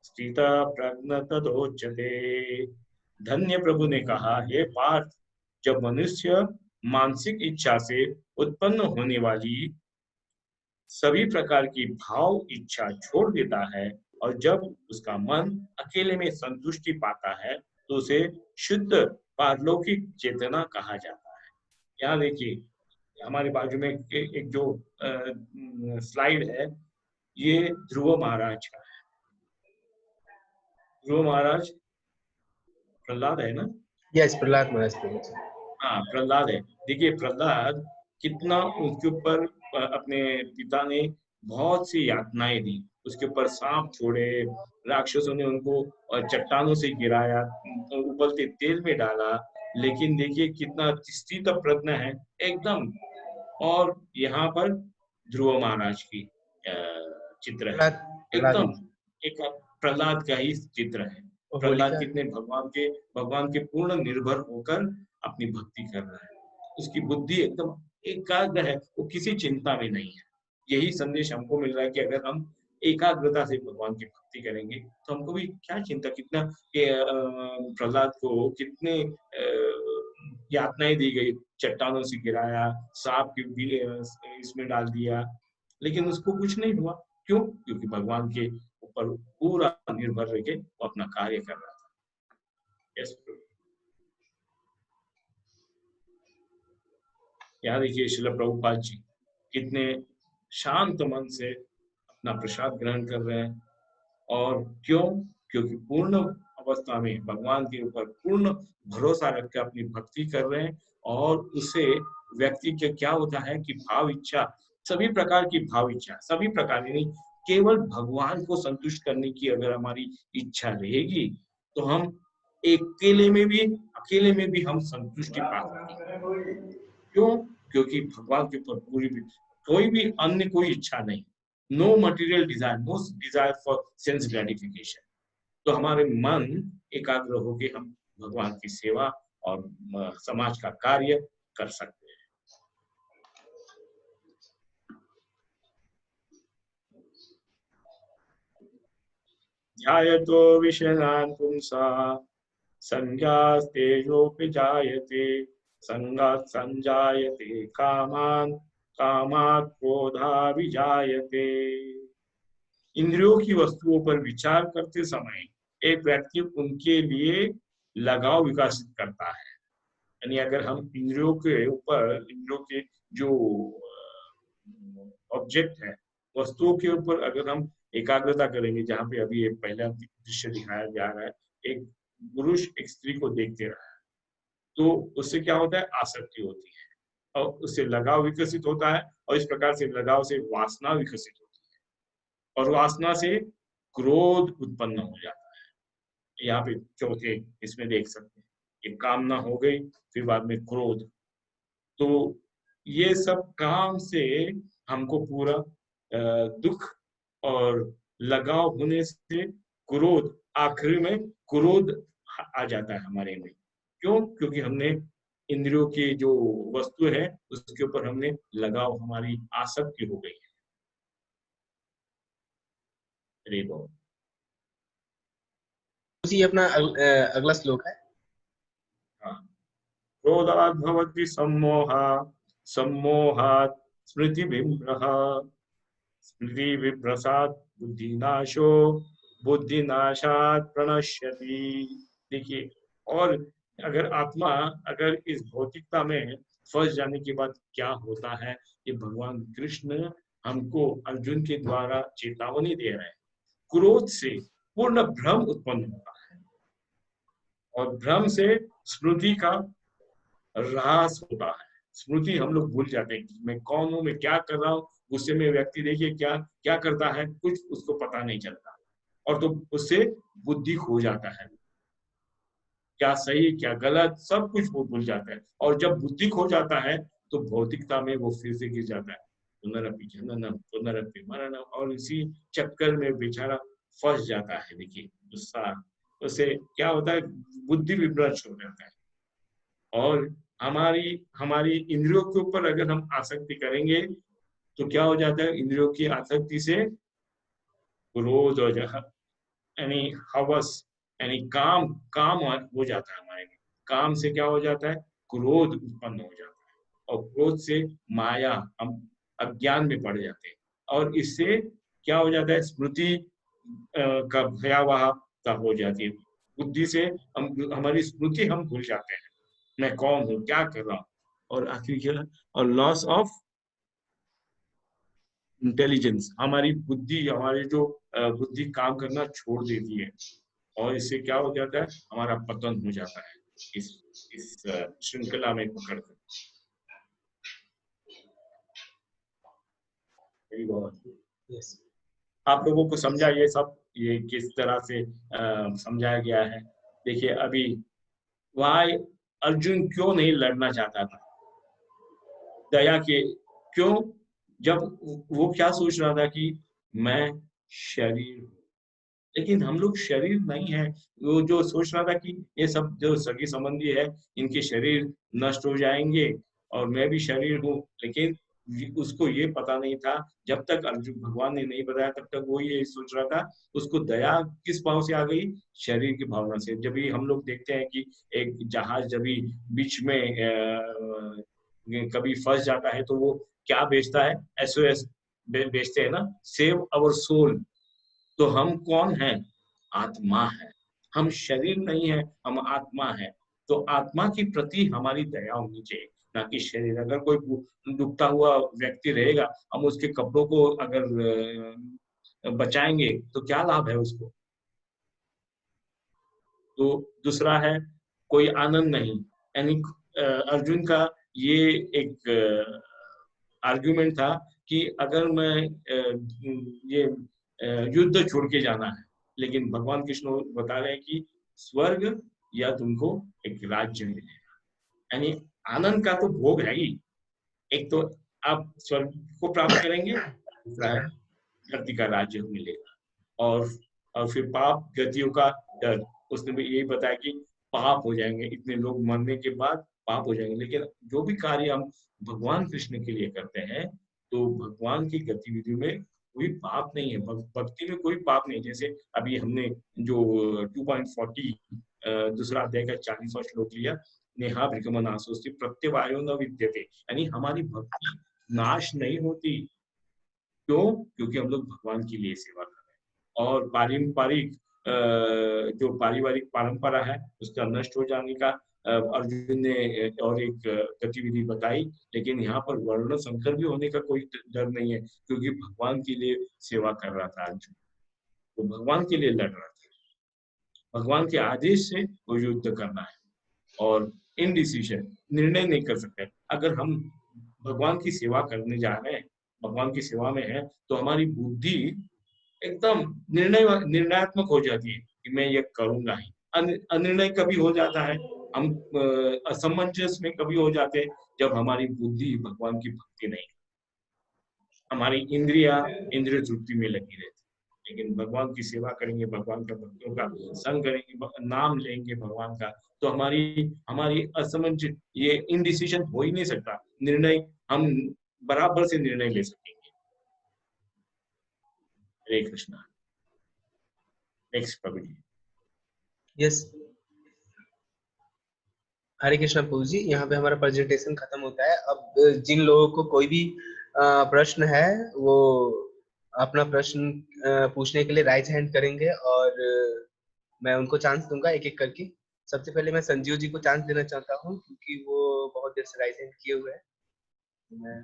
स्थितः प्रज्ञ तदोच्यते। धन्य प्रभु ने कहा, हे पार्थ, जब मनुष्य मानसिक इच्छा से उत्पन्न होने वाली सभी प्रकार की भाव इच्छा छोड़ देता है और जब उसका मन अकेले में संतुष्टि पाता है तो उसे शुद्ध पारलौकिक चेतना कहा जाता है। यहाँ देखिए हमारे बाजू में एक जो स्लाइड है, ये ध्रुव महाराज का है। ध्रुव महाराज प्रहलाद है ना? यस, प्रहलाद महाराज। हाँ, प्रहलाद है। देखिए प्रहलाद कितना उसके ऊपर अपने पिता ने बहुत सी यातनाएं दी, उसके ऊपर सांप छोड़े, राक्षसों ने उनको चट्टानों से गिराया, उबलते तेल में डाला, लेकिन देखिए कितना स्थित प्रज्ञ है एकदम। और यहाँ पर ध्रुव महाराज की चित्र है, एकदम एक प्रहलाद का ही चित्र है। प्रहलाद कितने भगवान के पूर्ण निर्भर होकर अपनी भक्ति कर रहा है, उसकी बुद्धि एकदम एकाग्र है, वो किसी चिंता में नहीं है। यही संदेश हमको मिल रहा है कि अगर हम एकाग्रता से भगवान की भक्ति करेंगे तो हमको भी क्या चिंता। कितना प्रहलाद को कितने यातनाएं दी गई, चट्टानों से गिराया, सांप की इसमें डाल दिया, लेकिन उसको कुछ नहीं हुआ। क्यों? क्योंकि भगवान के ऊपर पूरा निर्भर रह के वो अपना कार्य कर रहा था। यस, यहाँ देखिए श्रील प्रभुपाद जी कितने शांत मन से अपना प्रसाद ग्रहण कर रहे हैं। और क्यों? क्योंकि पूर्ण अवस्था में भगवान के ऊपर पूर्ण भरोसा रख के अपनी भक्ति कर रहे हैं। और उसे व्यक्ति के क्या होता है कि भाव इच्छा, सभी प्रकार की भाव इच्छा, सभी प्रकार यानी केवल भगवान को संतुष्ट करने की अगर हमारी इच्छा रहेगी तो हम अकेले में भी हम संतुष्टि पा सकते हैं। क्यों? क्योंकि भगवान के ऊपर पूरी भी कोई भी अन्य कोई इच्छा नहीं, no material desire, no desire for sense gratification. तो हमारे मन एकाग्र होके हम भगवान की सेवा और समाज का कार्य कर सकते हैं। ध्यायतो विषयान् पुंसा संज्ञास्तेजोऽपि जायते संगात् संजायते कामान् कामात् क्रोधा विजायते। इंद्रियों की वस्तुओं पर विचार करते समय एक व्यक्ति उनके लिए लगाव विकसित करता है। यानी अगर हम इंद्रियों के जो ऑब्जेक्ट है, वस्तुओं के ऊपर अगर हम एकाग्रता करेंगे, जहाँ पे अभी एक पहला दृश्य दिखाया जा रहा है, एक पुरुष एक स्त्री को देखते रहा है, तो उससे क्या होता है? आसक्ति होती है और उससे लगाव विकसित होता है और इस प्रकार से लगाव से वासना विकसित होती है और वासना से क्रोध उत्पन्न हो जाता है। यहाँ पे चौथे इसमें देख सकते हैं, ये कामना हो गई, फिर बाद में क्रोध। तो ये सब काम से हमको पूरा दुख और लगाव होने से क्रोध, आखिर में क्रोध आ जाता है हमारे में। क्यों? क्योंकि हमने इंद्रियों की जो वस्तु है उसके ऊपर हमने लगाव, हमारी आसक्ति हो गई है। उसी अपना अगला श्लोक है। हाँ, क्रोधात् भवति सम्मोहः सम्मोहात् स्मृतिविभ्रमः स्मृतिविभ्रसात् बुद्धिनाशो बुद्धि नाशात प्रणश्यति। देखिए, और अगर आत्मा अगर इस भौतिकता में फंस जाने के बाद क्या होता है, ये भगवान कृष्ण हमको अर्जुन के द्वारा चेतावनी दे रहे हैं। क्रोध से पूर्ण भ्रम उत्पन्न होता है और भ्रम से स्मृति का ह्रास होता है। स्मृति हम लोग भूल जाते हैं कि मैं कौन हूँ, मैं क्या कर रहा हूँ। गुस्से में व्यक्ति देखिए क्या क्या करता है, कुछ उसको पता नहीं चलता, और तो उससे बुद्धि खो जाता है, क्या सही क्या गलत सब कुछ वो भूल जाता है। और जब बुद्धि खो जाता है तो भौतिकता में वो फिर से गिर जाता है, पुनरपि जननम पुनरपि मरणम, और इसी चक्कर में बेचारा फंस जाता है। देखिए गुस्सा, उससे क्या होता है, बुद्धि विभ्रष्ट हो जाता है। और हमारी हमारी इंद्रियों के ऊपर अगर हम आसक्ति करेंगे तो क्या हो जाता है, इंद्रियों की आसक्ति से क्रोध हो जाता, यानी हवस, यानी काम काम हो जाता है हमारे में। काम से क्या हो जाता है, क्रोध उत्पन्न हो जाता है, और क्रोध से माया, हम अज्ञान में पड़ जाते हैं, और इससे क्या हो जाता है, स्मृति का भयावहता हो जाती है। बुद्धि से हम हमारी स्मृति हम भूल जाते हैं, मैं कौन हूँ, क्या कर रहा हूँ, और आखिर क्या, और लॉस ऑफ इंटेलिजेंस, हमारी बुद्धि, हमारी जो बुद्धि काम करना छोड़ देती है, और इससे क्या हो जाता है, हमारा पतन हो जाता है इस श्रृंखला में पकड़ कर। yes. आप लोगों को समझा ये सब, ये किस तरह से समझाया गया है। देखिए अभी वहां अर्जुन क्यों नहीं लड़ना चाहता था, दया के क्यों, जब वो क्या सोच रहा था कि मैं शरीर हूँ, लेकिन हम लोग शरीर नहीं है। वो जो सोच रहा था कि ये सब जो सगी संबंधी है इनके शरीर नष्ट हो जाएंगे और मैं भी शरीर हूँ, लेकिन उसको ये पता नहीं था, जब तक अर्जुन भगवान ने नहीं बताया तब तक वो ये सोच रहा था। उसको दया किस भाव से आ गई, शरीर की भावना से। जब भी हम लोग देखते हैं कि एक जहाज जब भी बीच में कभी फंस जाता है तो वो क्या बेचता है, SOS बेचते हैं ना, सेव अवर सोल। तो हम कौन है, आत्मा है, हम शरीर नहीं है, हम आत्मा है। तो आत्मा के प्रति हमारी दया होनी चाहिए, ना कि शरीर। अगर कोई डूबता हुआ व्यक्ति रहेगा, हम उसके कपड़ों को अगर बचाएंगे तो क्या लाभ है उसको। तो दूसरा है कोई आनंद नहीं, यानी अर्जुन का ये एक आर्गुमेंट था कि अगर मैं ये युद्ध छोड़ के जाना है, लेकिन भगवान कृष्ण बता रहे हैं कि स्वर्ग या तुमको एक राज्य मिलेगा, यानी आनंद का तो भोग है ही। एक तो आप स्वर्ग को प्राप्त करेंगे, दूसरा है धरती का राज्य मिलेगा, और फिर पाप गतियों का डर। उसने भी यही बताया कि पाप हो जाएंगे, इतने लोग मरने के बाद पाप हो जाएंगे। लेकिन जो भी कार्य हम भगवान कृष्ण के लिए करते हैं तो भगवान की गतिविधियों में कोई पाप नहीं है, भक्ति में कोई पाप नहीं। जैसे अभी हमने जो 2.40 दूसरा अध्याय का 40वां श्लोक लिया, नेहा भ्रमनासोस्ति प्रत्यवायो न विद्यते, यानी हमारी भक्ति नाश नहीं होती। क्यों? क्योंकि हम लोग भगवान के लिए सेवा कर रहे हैं। और पारंपरिक जो पारिवारिक परंपरा है उसका नष्ट हो जाने का अर्जुन ने और एक गतिविधि बताई। लेकिन यहाँ पर वर्ण संकर भी होने का कोई डर नहीं है, क्योंकि भगवान के लिए सेवा कर रहा था अर्जुन, वो भगवान के लिए लड़ रहा था। भगवान के आदेश से वो युद्ध करना है, और इनडिसीजन निर्णय नहीं कर सकते। अगर हम भगवान की सेवा करने जा रहे हैं, भगवान की सेवा में है, तो हमारी बुद्धि एकदम निर्णयात्मक हो जाती है कि मैं ये करूंगा ही। अनिर्णय कभी हो जाता है, हम असमंजस में कभी हो जाते हैं जब हमारी बुद्धि भगवान की भक्ति नहीं, हमारी इंद्रिय तृप्ति में लगी रहती। लेकिन भगवान की सेवा करेंगे, भगवान का भक्तों का संग करेंगे, नाम लेंगे भगवान का, तो हमारी असमंजस, ये इनडिसीजन हो ही नहीं सकता। निर्णय हम बराबर से निर्णय ले सकेंगे। हरे कृष्णा। नेक्स्ट प्रभु जी। यस, हरे कृष्णा प्रभु जी। यहाँ पे हमारा प्रेजेंटेशन खत्म होता है। अब जिन लोगों को कोई भी प्रश्न है वो अपना प्रश्न पूछने के लिए राइज हैंड करेंगे और मैं उनको चांस दूंगा एक एक करके। सबसे पहले मैं संजीव जी को चांस देना चाहता हूँ क्योंकि वो बहुत देर से राइज हैंड किए हुए हैं। मैं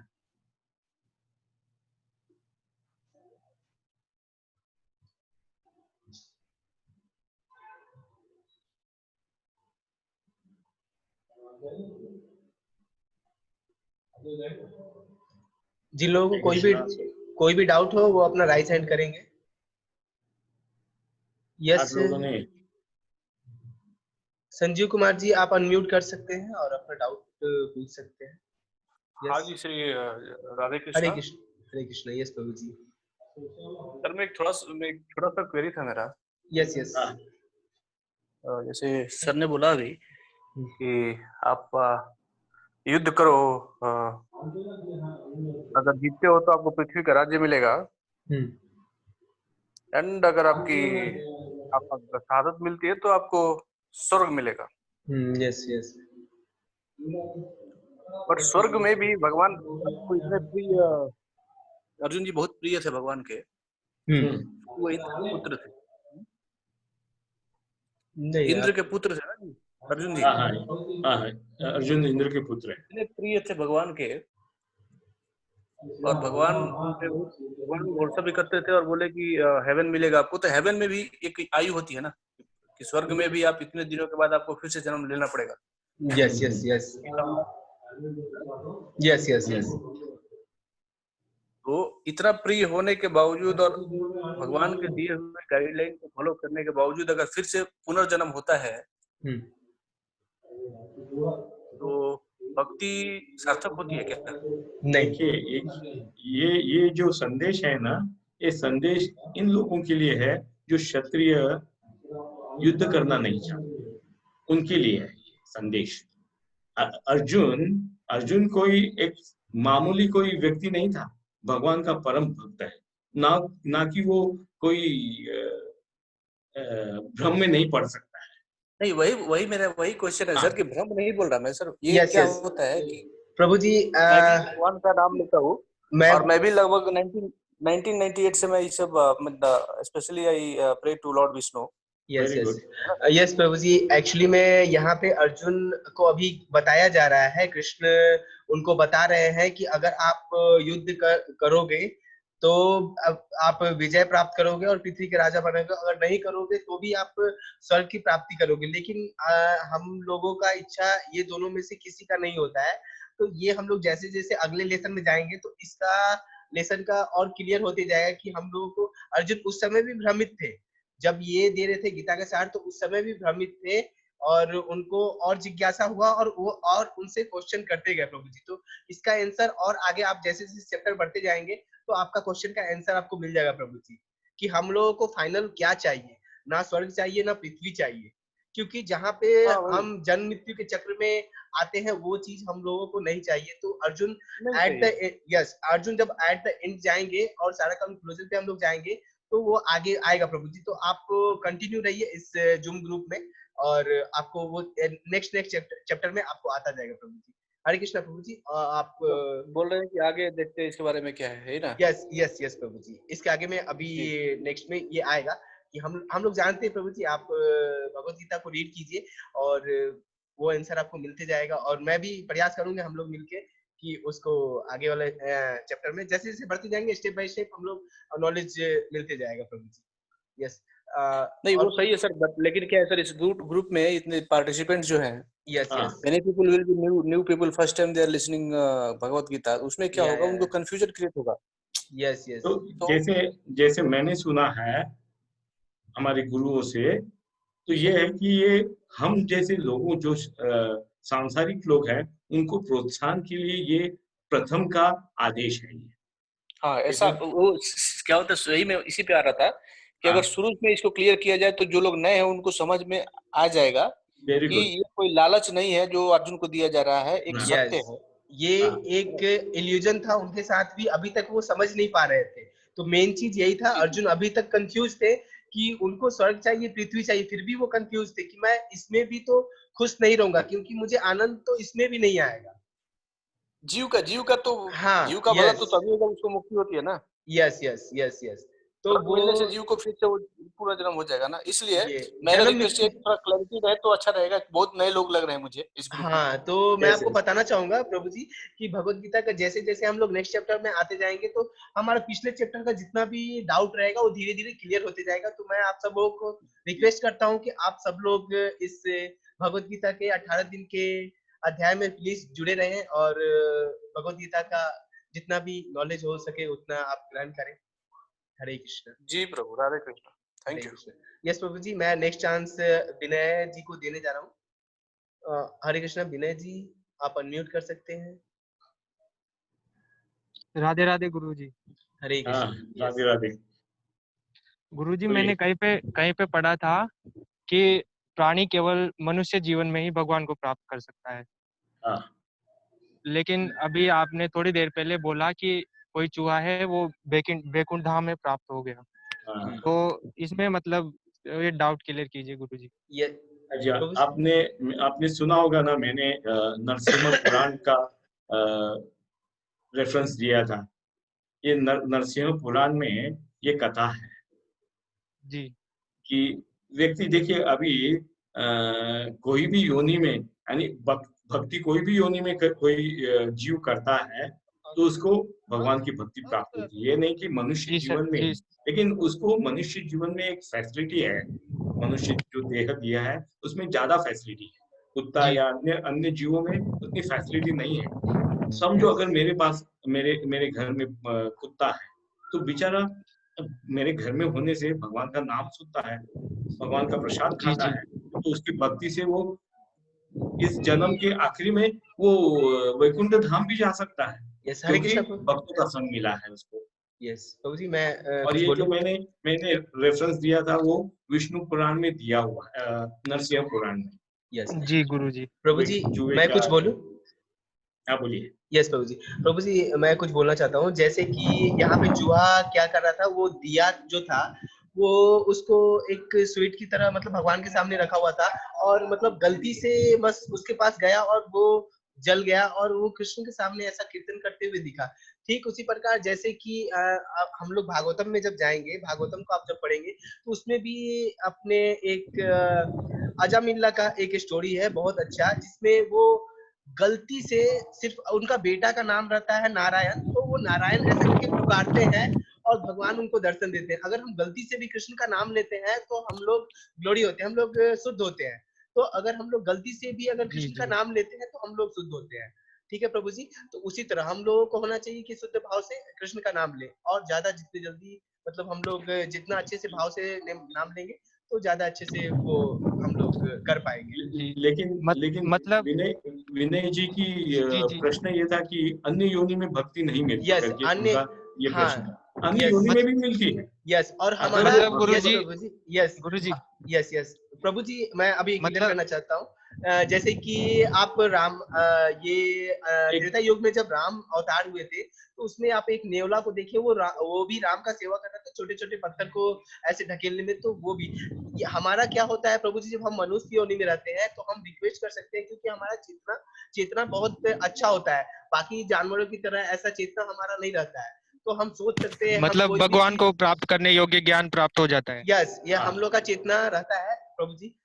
जिन लोगों को कोई भी डाउट हो वो अपना राइज हैंड करेंगे। यस लोगों ने संजीव कुमार जी आप अनम्यूट कर सकते हैं और अपना डाउट पूछ सकते हैं। हाँ जी श्री राधे हरे कृष्णा। कृष्ण यस प्रभु जी। सर मैं एक छोटा सा क्वेरी था मेरा। यस यस जैसे सर ने बोला अभी कि आप युद्ध करो, अगर जीतते हो तो आपको पृथ्वी का राज्य मिलेगा, एंड अगर आपको शहादत मिलती है तो आपको स्वर्ग मिलेगा। यस यस बट स्वर्ग में भी भगवान आपको इतने प्रिय, अर्जुन जी बहुत प्रिय थे भगवान के, वो इंद्र के पुत्र थे। इंद्र के पुत्र थे ना जी अर्जुन जी। अर्जुन इंद्र के पुत्र है। इतने प्रिय थे भगवान के, और भगवान भरोसा भी करते थे और बोले कि हेवन मिलेगा आपको। तो हेवन में भी एक आयु होती है ना, कि स्वर्ग में भी आप इतने दिनों के बाद आपको फिर से जन्म लेना पड़ेगा। Yes yes yes yes yes yes तो इतना प्रिय होने के बावजूद और भगवान के दिए हुए गाइडलाइन को फॉलो करने के बावजूद अगर फिर से पुनर्जन्म होता है तो भक्ति सार्थक होती है क्या? देखिए ये जो संदेश है ना, ये संदेश इन लोगों के लिए है जो क्षत्रिय युद्ध करना नहीं चाहते, उनके लिए है ये संदेश। अर्जुन कोई एक मामूली कोई व्यक्ति नहीं था, भगवान का परम भक्त है। ना कि वो कोई भ्रम में नहीं पड़ सकता है। नहीं, वही मेरा क्वेश्चन है सर, कि भ्रम नहीं बोल रहा मैं सर। ये yes, क्या yes. होता है कि प्रभु जी भगवान का नाम लेता हूँ, और मैं भी लगभग 1998 से मैं ये सब specially I pray to Lord Vishnu. Yes yes yes प्रभु जी, एक्चुअली में यहाँ पे अर्जुन को अभी बताया जा रहा है, कृष्ण उनको बता रहे हैं कि अगर आप युद्ध करोगे तो आप विजय प्राप्त करोगे और पृथ्वी के राजा बनोगे, अगर नहीं करोगे तो भी आप स्वर्ग की प्राप्ति करोगे। लेकिन हम लोगों का इच्छा ये दोनों में से किसी का नहीं होता है। तो ये हम लोग जैसे जैसे अगले लेसन में जाएंगे तो इसका लेसन का और क्लियर होते जाएगा कि हम लोगों को अर्जुन उस समय भी भ्रमित थे जब ये दे रहे थे गीता का सार, तो उस समय भी भ्रमित थे और उनको और जिज्ञासा हुआ और वो और उनसे क्वेश्चन करते गए प्रभु जी। तो इसका आंसर और आगे आप जैसे जैसे चैप्टर बढ़ते जाएंगे तो आपका क्वेश्चन का आंसर आपको मिल जाएगा प्रभु जी, कि हम लोगों को फाइनल क्या चाहिए। ना स्वर्ग चाहिए ना पृथ्वी चाहिए, क्योंकि जहाँ पे हम जन्म मृत्यु के चक्र में आते हैं वो चीज हम लोगों को नहीं चाहिए। तो अर्जुन अर्जुन जब एट द एंड जाएंगे और सारा कंक्लूजन पे हम लोग जाएंगे तो वो आगे आएगा प्रभु जी। तो आप कंटिन्यू रहिए इस जूम ग्रुप में और आपको वो नेक्स्ट चैप्टर में आपको आता जाएगा प्रभु जी। हरे कृष्णा प्रभु जी। आप बोल रहे हैं कि आगे देखते हैं इसके बारे में क्या है ना? यस यस यस प्रभु जी, इसके आगे में अभी नेक्स्ट में ये आएगा कि हम लोग जानते हैं प्रभु जी, आप भगवत गीता को रीड कीजिए और वो आंसर आपको मिलते जाएगा। और मैं भी प्रयास करूंगा हम लोग मिलके कि उसको आगे वाले चैप्टर में जैसे जैसे बढ़ते जाएंगे स्टेप बाय स्टेप हम लोग नॉलेज मिलते जाएगा प्रभु जी। यस नहीं वो सही है सर, बट लेकिन क्या है सर, इस ग्रुप में इतने पार्टिसिपेंट्स जो हैं, yes yes many people will be new people, first time they are listening Bhagavad Gita, उसमें क्या होगा, उनको कंफ्यूजन क्रिएट होगा। यस यस तो जैसे मैंने सुना है हमारे गुरुओं से, तो ये है कि ये हम जैसे लोगों जो सांसारिक लोग हैं उनको प्रोत्साहन के लिए ये प्रथम का आदेश है। हाँ ऐसा वो क्या होता है, सही में इसी पे आ रहा था कि अगर शुरू में इसको क्लियर किया जाए तो जो लोग नए हैं उनको समझ में आ जाएगा कि ये कोई लालच नहीं है जो अर्जुन को दिया जा रहा है, एक सत्य है। ये एक इल्यूजन था उनके साथ भी, अभी तक वो समझ नहीं पा रहे थे। तो मेन चीज यही था, अर्जुन अभी तक कंफ्यूज थे कि उनको स्वर्ग चाहिए पृथ्वी चाहिए, फिर भी वो कंफ्यूज थे कि मैं इसमें भी तो खुश नहीं रहूंगा क्योंकि मुझे आनंद तो इसमें भी नहीं आएगा। जीव का तो जीव का भला तो तभी होगा उसको मुक्ति होती है ना। Yes yes yes yes. तो और वो मिलने से जीव को फिर से वो पूरा जन्म हो जाएगा ना, इसलिए ये मेरा जन्म रिक्वेस्ट है कि थोड़ा क्लैरिटी रहे तो अच्छा रहेगा। बहुत नए लोग लग रहे हैं मुझे इस ग्रुप में। हाँ, तो मैं Yes, आपको yes. बताना चाहूंगा प्रभु जी कि भगवत गीता का जैसे जैसे हम लोग नेक्स्ट चैप्टर में आते जाएंगे तो हमारा पिछले चैप्टर का जितना भी डाउट रहेगा वो धीरे धीरे क्लियर होते जाएगा। तो मैं आप सब लोगों को रिक्वेस्ट करता हूँ कि आप सब लोग इस भगवत गीता के 18 दिन के अध्याय में प्लीज जुड़े रहें और भगवत गीता का जितना भी नॉलेज हो सके उतना आप ग्रहण करें। हरे कृष्ण। जी प्रभु, राधे कृष्ण। हरे थैंक यू। कृष्ण। यस प्रभु जी, मैं नेक्स्ट चांस विनय जी को देने जा रहा हूँ। हरे कृष्णा, विनय जी आप अनम्यूट कर सकते हैं। राधे राधे गुरुजी। हरे हाँ, कृष्ण। राधे राधे। गुरुजी बोलिए। मैंने कहीं पे पढ़ा था कि प्राणी केवल मनुष्य जीवन में ही भगवान को प्राप्त कर सकता है, हाँ, लेकिन अभी आपने थोड़ी देर पहले बोला कि कोई चूहा है वो बैकुंठ धाम में प्राप्त हो गया। हाँ। तो इसमें मतलब ये डाउट क्लियर कीजिए गुरुजी। ये अच्छा, प्रभु जी, आपने सुना होगा ना, मैंने नरसिम्हा पुराण का रेफरेंस दिया था। ये नरसिम्हा पुराण में ये कथा है जी कि व्यक्ति देखिए अभी कोई भी योनि में यानी भक्ति कोई भी योनि में कोई जीव करता है तो उसको भगवान की भक्ति प्राप्त होती है। ये नहीं कि मनुष्य जी सर जीवन में, जी। लेकिन उसको मनुष्य जीवन में एक फैसिलिटी है। मनुष्य जो देह दिया है उसमें ज्यादा फैसिलिटी है, कुत्ता जी या अन्य अन्य जीवों में उतनी फैसिलिटी नहीं है। समझो अगर मेरे पास मेरे घर में कुत्ता है तो बेचारा मेरे घर में होने से भगवान का नाम सुनता है, भगवान का प्रसाद जी खाता जी है, तो उसकी भक्ति से वो इस जन्म के आखिरी में वो वैकुंठ धाम भी जा सकता है, यस हरे क्योंकि कृष्ण प्रभु। भक्तों का संग मिला है उसको। यस प्रभु जी, मैं और कुछ ये जो बोलूं? मैंने रेफरेंस दिया था वो विष्णु पुराण में दिया हुआ है, नरसिंह पुराण में। यस जी गुरुजी। प्रभु जी, जुए मैं का। कुछ बोलूं? हाँ, बोलिए। यस प्रभु जी। प्रभु जी, मैं कुछ बोलना चाहता हूँ। जैसे कि यहाँ पे चूहा क्या कर रहा था, वो दिया जो था वो उसको एक स्वीट की तरह मतलब भगवान के सामने रखा हुआ था और मतलब गलती से बस उसके पास गया और वो जल गया और वो कृष्ण के सामने ऐसा कीर्तन करते हुए दिखा। ठीक उसी प्रकार जैसे कि हम लोग भागवतम में जब जाएंगे, भागवतम को आप जब पढ़ेंगे तो उसमें भी अपने एक अजामिल्ला का एक स्टोरी है बहुत अच्छा, जिसमें वो गलती से सिर्फ उनका बेटा का नाम रहता है नारायण, तो वो नारायण ऐसे करके पुकारते हैं और भगवान उनको दर्शन देते हैं। अगर हम गलती से भी कृष्ण का नाम लेते हैं तो हम लोग ग्लोरी होते हैं, हम लोग शुद्ध होते हैं। तो अगर हम लोग गलती से भी अगर जी कृष्ण का जी नाम लेते हैं तो हम लोग शुद्ध होते हैं। ठीक है प्रभु जी। तो उसी तरह हम लोगों को होना चाहिए कि शुद्ध भाव से कृष्ण का नाम लें और ज्यादा जितनी जल्दी मतलब हम लोग जितना अच्छे से भाव से नाम लेंगे तो ज्यादा अच्छे से वो हम लोग कर पाएंगे। जी। लेकिन मतलब विनय जी की जी जी। प्रश्न ये था कि अन्य योनि में भक्ति नहीं मिलती यस करके अन्य, उनका ये हाँ प्रश्न था। अन्य यस योनि में भी मिलती है। यस और अगर हमारा वो मतलब यस गुरुजी प्रभु जी, यस गुरुजी यस यस प्रभु जी, मैं अभी क्लियर मतलब करना चाहता हूँ। जैसे कि आप राम ये एक त्रेता युग में जब राम अवतार हुए थे तो उसमें आप एक नेवला को देखिए, वो भी राम का सेवा कर रहा था, छोटे छोटे पत्थर को ऐसे ढकेलने में। तो वो भी हमारा क्या होता है प्रभु जी, जब हम मनुष्य योनि में रहते हैं तो हम रिक्वेस्ट कर सकते हैं क्योंकि हमारा चेतना चेतना बहुत अच्छा होता है। बाकी जानवरों की तरह ऐसा चेतना हमारा नहीं रहता है, तो हम सोच सकते हैं, हम मतलब कोई भी भगवान चीज। को प्राप्त करने योग्य ज्ञान प्राप्त हो जाता है। यस, ये हाँ, हम लोग का चेतना रहता है प्रभु जी।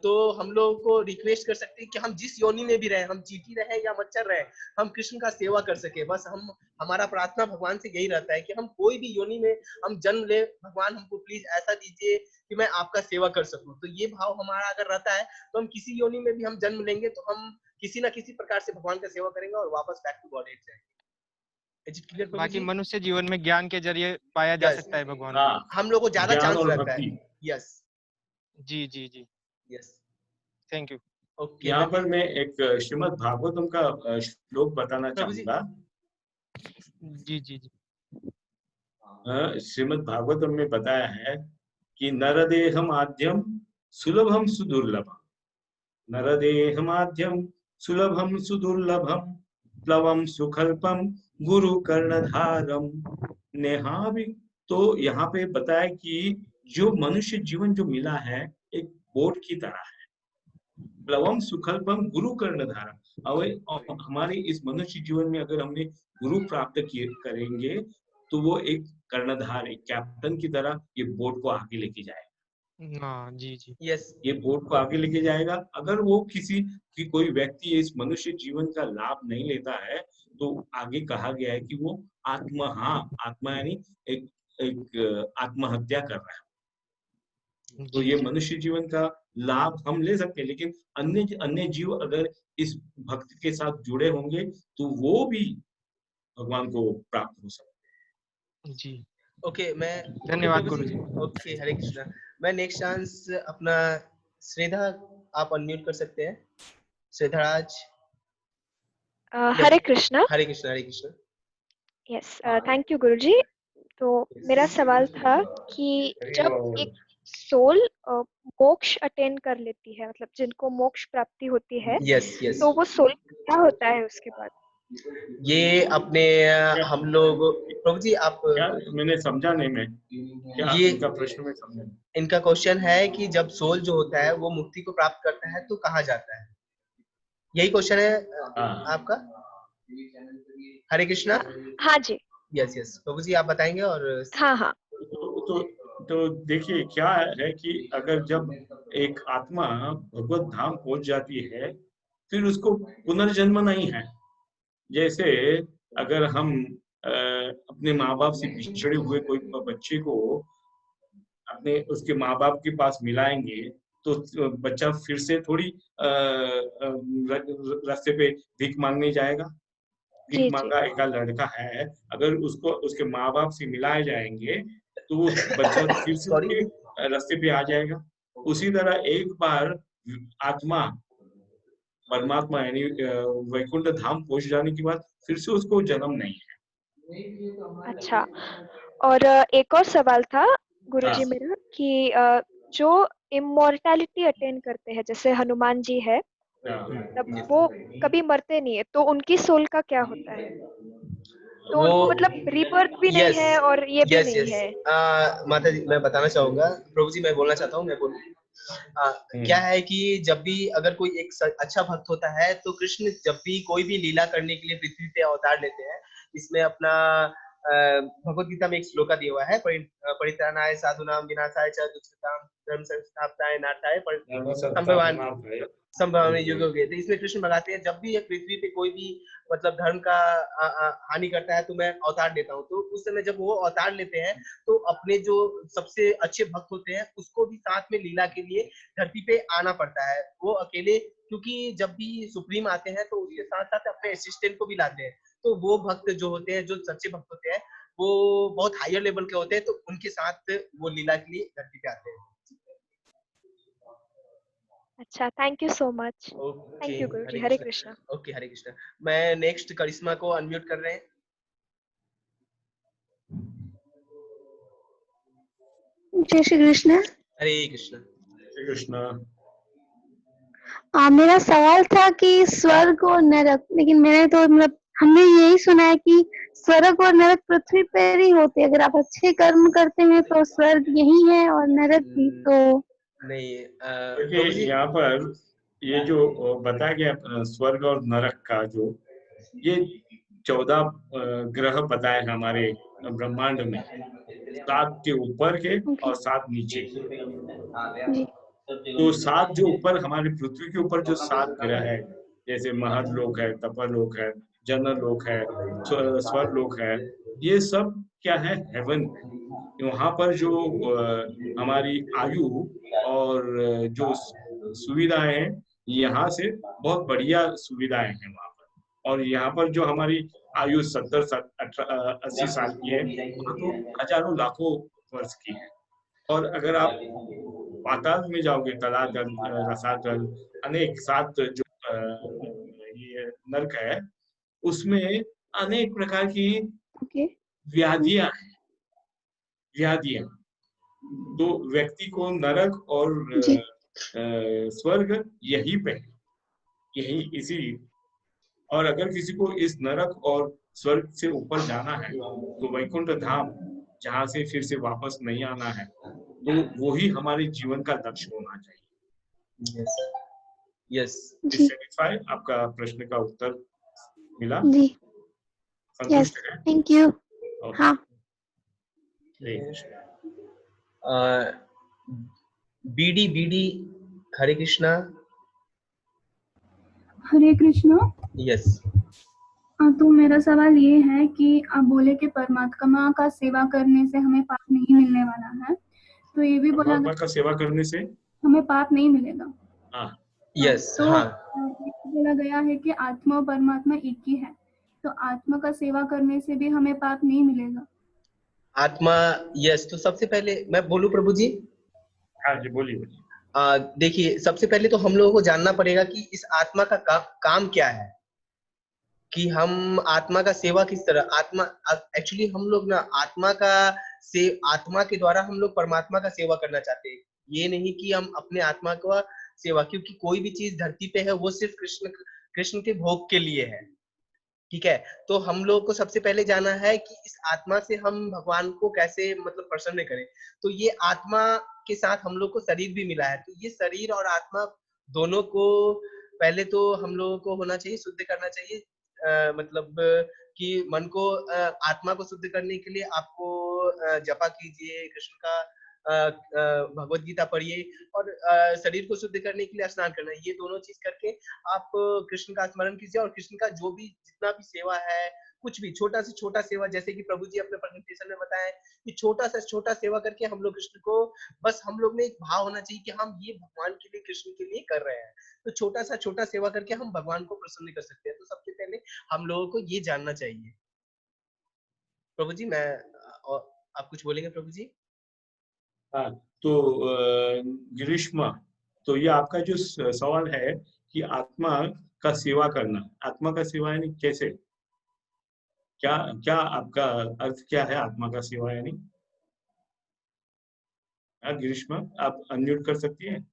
तो हम लोग को रिक्वेस्ट कर सकते हैं कि हम जिस योनि में भी रहे, हम चींटी रहे या मच्छर रहे, हम कृष्ण का सेवा कर सके। बस हम हमारा प्रार्थना भगवान से यही रहता है कि हम कोई भी योनि में हम जन्म ले, भगवान हमको प्लीज ऐसा दीजिए कि मैं आपका सेवा कर सकूं। तो ये भाव हमारा अगर रहता है तो हम किसी योनि में भी हम जन्म लेंगे तो हम किसी ना किसी प्रकार से भगवान का सेवा करेंगे और वापस बैक टू गॉड एट जाएंगे। इज इट क्लियर प्रभु बाकी जी? मनुष्य जीवन में ज्ञान के जरिए पाया जा यस, सकता है भगवान को। हाँ, हम लोग को ज्यादा ज्ञान चांस और रहता है। भक्ति। यस जी जी जी। यस। Thank you. ओके यहाँ पर मैं एक श्रीमद् भागवतम का श्लोक बताना प्रभु जी। चाहूंगा। जी जी जी। श्रीमद् भागवतम में बताया है कि नरदेहमाद्यम सुलभम सुदुर्लभम, नरदेहमाद्यम सुलभम सुदुर्लभम, प्लवम सुखल्पम गुरु कर्णधारम नेहावि। तो यहाँ पे बताया कि जो मनुष्य जीवन जो मिला है एक बोट की तरह है, प्लवम सुखल्पम गुरु कर्णधारम। हमारे इस मनुष्य जीवन में अगर हमने गुरु प्राप्त किए करेंगे तो वो एक कर्णधार, एक कैप्टन की तरह ये बोट को आगे लेके जाएगा। हाँ जी जी। यस ये बोट को आगे लेके जाएगा। अगर वो किसी की कोई व्यक्ति इस मनुष्य जीवन का लाभ नहीं लेता है, तो आगे कहा गया है कि वो आत्मा यानी एक एक आत्महत्या कर रहा है। तो जी ये जी। मनुष्य जीवन का लाभ हम ले सकते हैं, लेकिन अन्य अन्य जीव अगर इस भक्त के साथ जुड़े होंगे तो वो भी भगवान को प्राप्त हो सकते जी ओके मैं धन्यवाद प्रभु जी गुरुजी। ओके हरे कृष्णा। मैं नेक्स्ट चांस अपना श्रेधा आप अनम्यूट कर सकते हैं। श्रेधाराज हरे कृष्णा। हरे कृष्णा हरे कृष्णा। यस थैंक यू गुरुजी। तो मेरा सवाल था कि जब एक सोल मोक्ष अटेन कर लेती है, मतलब जिनको मोक्ष प्राप्ति होती है, यस यस तो वो सोल क्या होता है उसके बाद? ये अपने हम लोग प्रभु जी आप क्या मैंने समझा नहीं, मैं क्या ये इनका प्रश्न में समझा नहीं। इनका क्वेश्चन है कि जब सोल जो होता है वो मुक्ति को प्राप्त करता है तो कहाँ जाता है, यही क्वेश्चन है आपका। हरे कृष्णा। हाँ जी। यस यस प्रभु जी आप बताएंगे और हाँ हाँ। तो देखिए क्या है कि अगर जब एक आत्मा भगवत धाम पहुंच जाती है, फिर उसको पुनर्जन्म नहीं है। जैसे अगर हम अपने माँ बाप से बिछड़े हुए कोई बच्चे को अपने उसके माँ बाप के पास मिलाएंगे, तो बच्चा फिर से थोड़ी रास्ते पे भीख मांगने जाएगा। भीख जी जी। मांगा एक लड़का है, अगर उसको उसके माँ बाप से मिलाए जाएंगे तो वो बच्चा फिर से सॉरी उसके रास्ते पे आ जाएगा। उसी तरह एक बार आत्मा परमात्मा यानी वैकुंठ धाम पहुंच जाने के बाद फिर से उसको जन्म नहीं है। अच्छा, और एक और सवाल था गुरुजी हाँ। मेरा कि जो इमोर्टैलिटी अटेन करते हैं, जैसे हनुमान जी है, मतलब वो कभी मरते नहीं है, तो उनकी सोल का क्या होता है? तो वो उनको मतलब रीबर्थ भी नहीं यस है और ये भी यस नहीं यस है। माता जी मैं बताना चाहूंगा, प्रभु जी मैं बोलना चाहता हूँ, मैं बोलूँ क्या है कि जब भी अगर कोई एक अच्छा भक्त होता है तो कृष्ण जब भी कोई भी लीला करने के लिए पृथ्वी पे अवतार लेते हैं, इसमें अपना भगवत गीता में एक श्लोका दिया हुआ है, परित्राणाय साधुनाम विनाशाय च दुष्कृताम धर्म संस्थापनाय नाथाय संभव युग हो गए थे। इसमें कृष्ण बताते हैं जब भी ये पृथ्वी पे कोई भी मतलब धर्म का हानि करता है तो मैं अवतार लेता हूँ। तो उस समय जब वो अवतार लेते हैं तो अपने जो सबसे अच्छे भक्त होते हैं उसको भी साथ में लीला के लिए धरती पे आना पड़ता है। वो अकेले, क्योंकि जब भी सुप्रीम आते हैं तो उसके साथ साथ अपने असिस्टेंट को भी लाते हैं। तो वो भक्त जो होते हैं, जो सच्चे भक्त होते हैं, वो बहुत हायर लेवल के होते हैं, तो उनके साथ वो लीला के लिए धरती पे आते हैं। अच्छा, thank you so much. Thank you Guruji. Hare Krishna. Okay Hare Krishna. मैं नेक्स्ट करिश्मा को अनम्यूट कर रहे हैं। जय श्री कृष्ण। हरे कृष्णा। श्री कृष्णा। मेरा सवाल था कि स्वर्ग और नरक, लेकिन मैंने तो मतलब हमने यही सुना है कि स्वर्ग और नरक पृथ्वी पर ही होते हैं। अगर आप अच्छे कर्म करते हैं तो स्वर्ग यही है और नरक भी। तो नहीं देखिए यहाँ पर ये जो बताया गया स्वर्ग और नरक का, जो ये 14 ग्रह बताए हमारे ब्रह्मांड में, 7 के ऊपर के और 7 नीचे के। तो 7 जो ऊपर हमारे पृथ्वी के ऊपर जो 7 ग्रह है, जैसे महर्लोक है, तपरलोक है, जनरलोक है, स्वर्लोक है, ये सब क्या है? हेवन। वहां पर जो हमारी आयु और जो सुविधाएं हैं, यहाँ से बहुत बढ़िया सुविधाएं हैं वहां पर। और यहाँ पर जो हमारी आयु 70-80 साल की है, वहाँ तो हजारों लाखों वर्ष की है। और अगर आप पाताल में जाओगे, तलातल, रसातल, अनेक 7 जो ये नरक है, उसमें अनेक प्रकार की व्याधियां हैं। व्याधियां तो व्यक्ति को नरक और स्वर्ग यही पे है, यही इसी। और अगर किसी को इस नरक और स्वर्ग से ऊपर जाना है तो वैकुंठ धाम, जहाँ से फिर से वापस नहीं आना है, तो वही हमारे जीवन का लक्ष्य होना चाहिए। यस सेटिस्फाई, आपका प्रश्न का उत्तर मिला? जी। संतुष्ट है? Thank you. हाँ। हरे कृष्णा। बीडी बीडी हरे कृष्णा। हरे कृष्णा। यस। तो मेरा सवाल ये है कि आप बोले कि परमात्मा का सेवा करने से हमें पाप नहीं मिलने वाला है, तो ये भी बोला परमात्मा का सेवा करने से हमें पाप नहीं मिलेगा। हाँ यस। तो हाँ ये बोला गया है कि आत्मा और परमात्मा एक ही है, तो आत्मा का सेवा करने से भी हमें पाप नहीं मिलेगा। आत्मा। यस। तो सबसे पहले मैं बोलूं प्रभु जी? हाँ जी बोलिए। देखिए, सबसे पहले तो हम लोगों को जानना पड़ेगा कि इस आत्मा का काम क्या है, कि हम आत्मा का सेवा किस तरह। आत्मा एक्चुअली हम लोग ना आत्मा के द्वारा हम लोग परमात्मा का सेवा करना चाहते हैं, ये नहीं कि हम अपने आत्मा का सेवा, क्योंकि कोई भी चीज धरती पे है वो सिर्फ कृष्ण के भोग के लिए है। ठीक है, तो हम लोग को सबसे पहले जाना है कि इस आत्मा से हम भगवान को कैसे मतलब प्रसन्न करें। तो ये आत्मा के साथ हम लोग को शरीर भी मिला है, तो ये शरीर और आत्मा दोनों को पहले तो हम लोगों को होना चाहिए, शुद्ध करना चाहिए। मतलब कि मन को आत्मा को शुद्ध करने के लिए आपको जपा कीजिए, कृष्ण का भगवत गीता पढ़िए, और शरीर को शुद्ध करने के लिए स्नान करना। ये दोनों चीज करके आप कृष्ण का स्मरण कीजिए, और कृष्ण का जो भी जितना भी सेवा है, कुछ भी छोटा से छोटा सेवा, जैसे कि प्रभु जी अपने प्रेजेंटेशन में बताया कि छोटा से छोटा सेवा करके हम लोग कृष्ण को, बस हम लोग में एक भाव होना चाहिए कि हम ये भगवान के लिए, कृष्ण के लिए कर रहे हैं। तो छोटा सा छोटा सेवा करके हम भगवान को प्रसन्न कर सकते हैं। तो सबसे पहले हम लोगों को ये जानना चाहिए। प्रभु जी आप कुछ बोलेंगे प्रभु जी? हाँ, तो ग्रीष्मा, तो ये आपका जो सवाल है कि आत्मा का सेवा करना, आत्मा का सेवा यानी कैसे, क्या क्या आपका अर्थ क्या है आत्मा का सेवा यानी? हाँ ग्रीष्मा, आप अनम्यूट कर सकती हैं?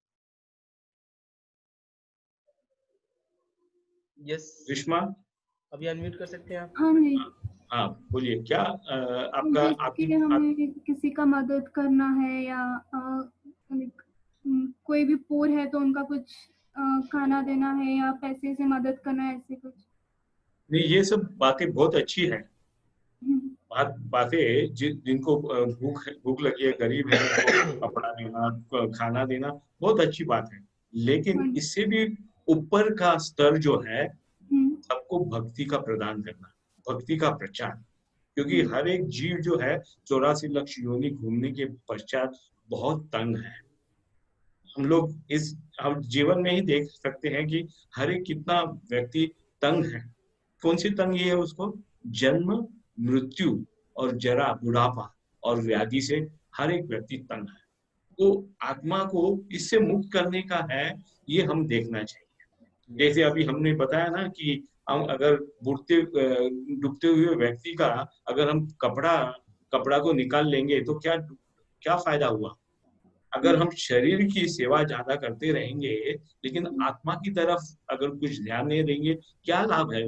यस ग्रीष्मा, अभी अनम्यूट कर सकते हैं आप? हाँ जी। हाँ बोलिए, क्या आपका जैसे कि हमें किसी का मदद करना है, या कोई भी पूर है तो उनका कुछ खाना देना है, या पैसे से मदद करना है, ऐसे कुछ। नहीं, ये सब बातें बहुत अच्छी है। बातें जिनको भूख लगी है, गरीब है, उनको कपड़ा देना, खाना देना, बहुत अच्छी बात है। लेकिन इससे भी ऊपर का स्तर जो है, सबको भक्ति का प्रदान करना, भक्ति का प्रचार। क्योंकि हर एक जीव जो है 84 लाख योनि घूमने के पश्चात बहुत तंग है। हम जीवन में ही देख सकते हैं कि हर एक कितना व्यक्ति तंग है। कौन सी तंग ये है उसको? जन्म, मृत्यु और जरा, बुढ़ापा और व्याधि से हर एक व्यक्ति तंग है। तो आत्मा को इससे मुक्त करने का है, ये हम देखना चाहिए। जैसे अभी हमने बताया ना कि हम अगर डूबते हुए व्यक्ति का अगर हम कपड़ा को निकाल लेंगे तो क्या क्या फायदा हुआ? अगर हम शरीर की सेवा ज्यादा करते रहेंगे लेकिन आत्मा की तरफ अगर कुछ ध्यान नहीं देंगे, क्या लाभ है?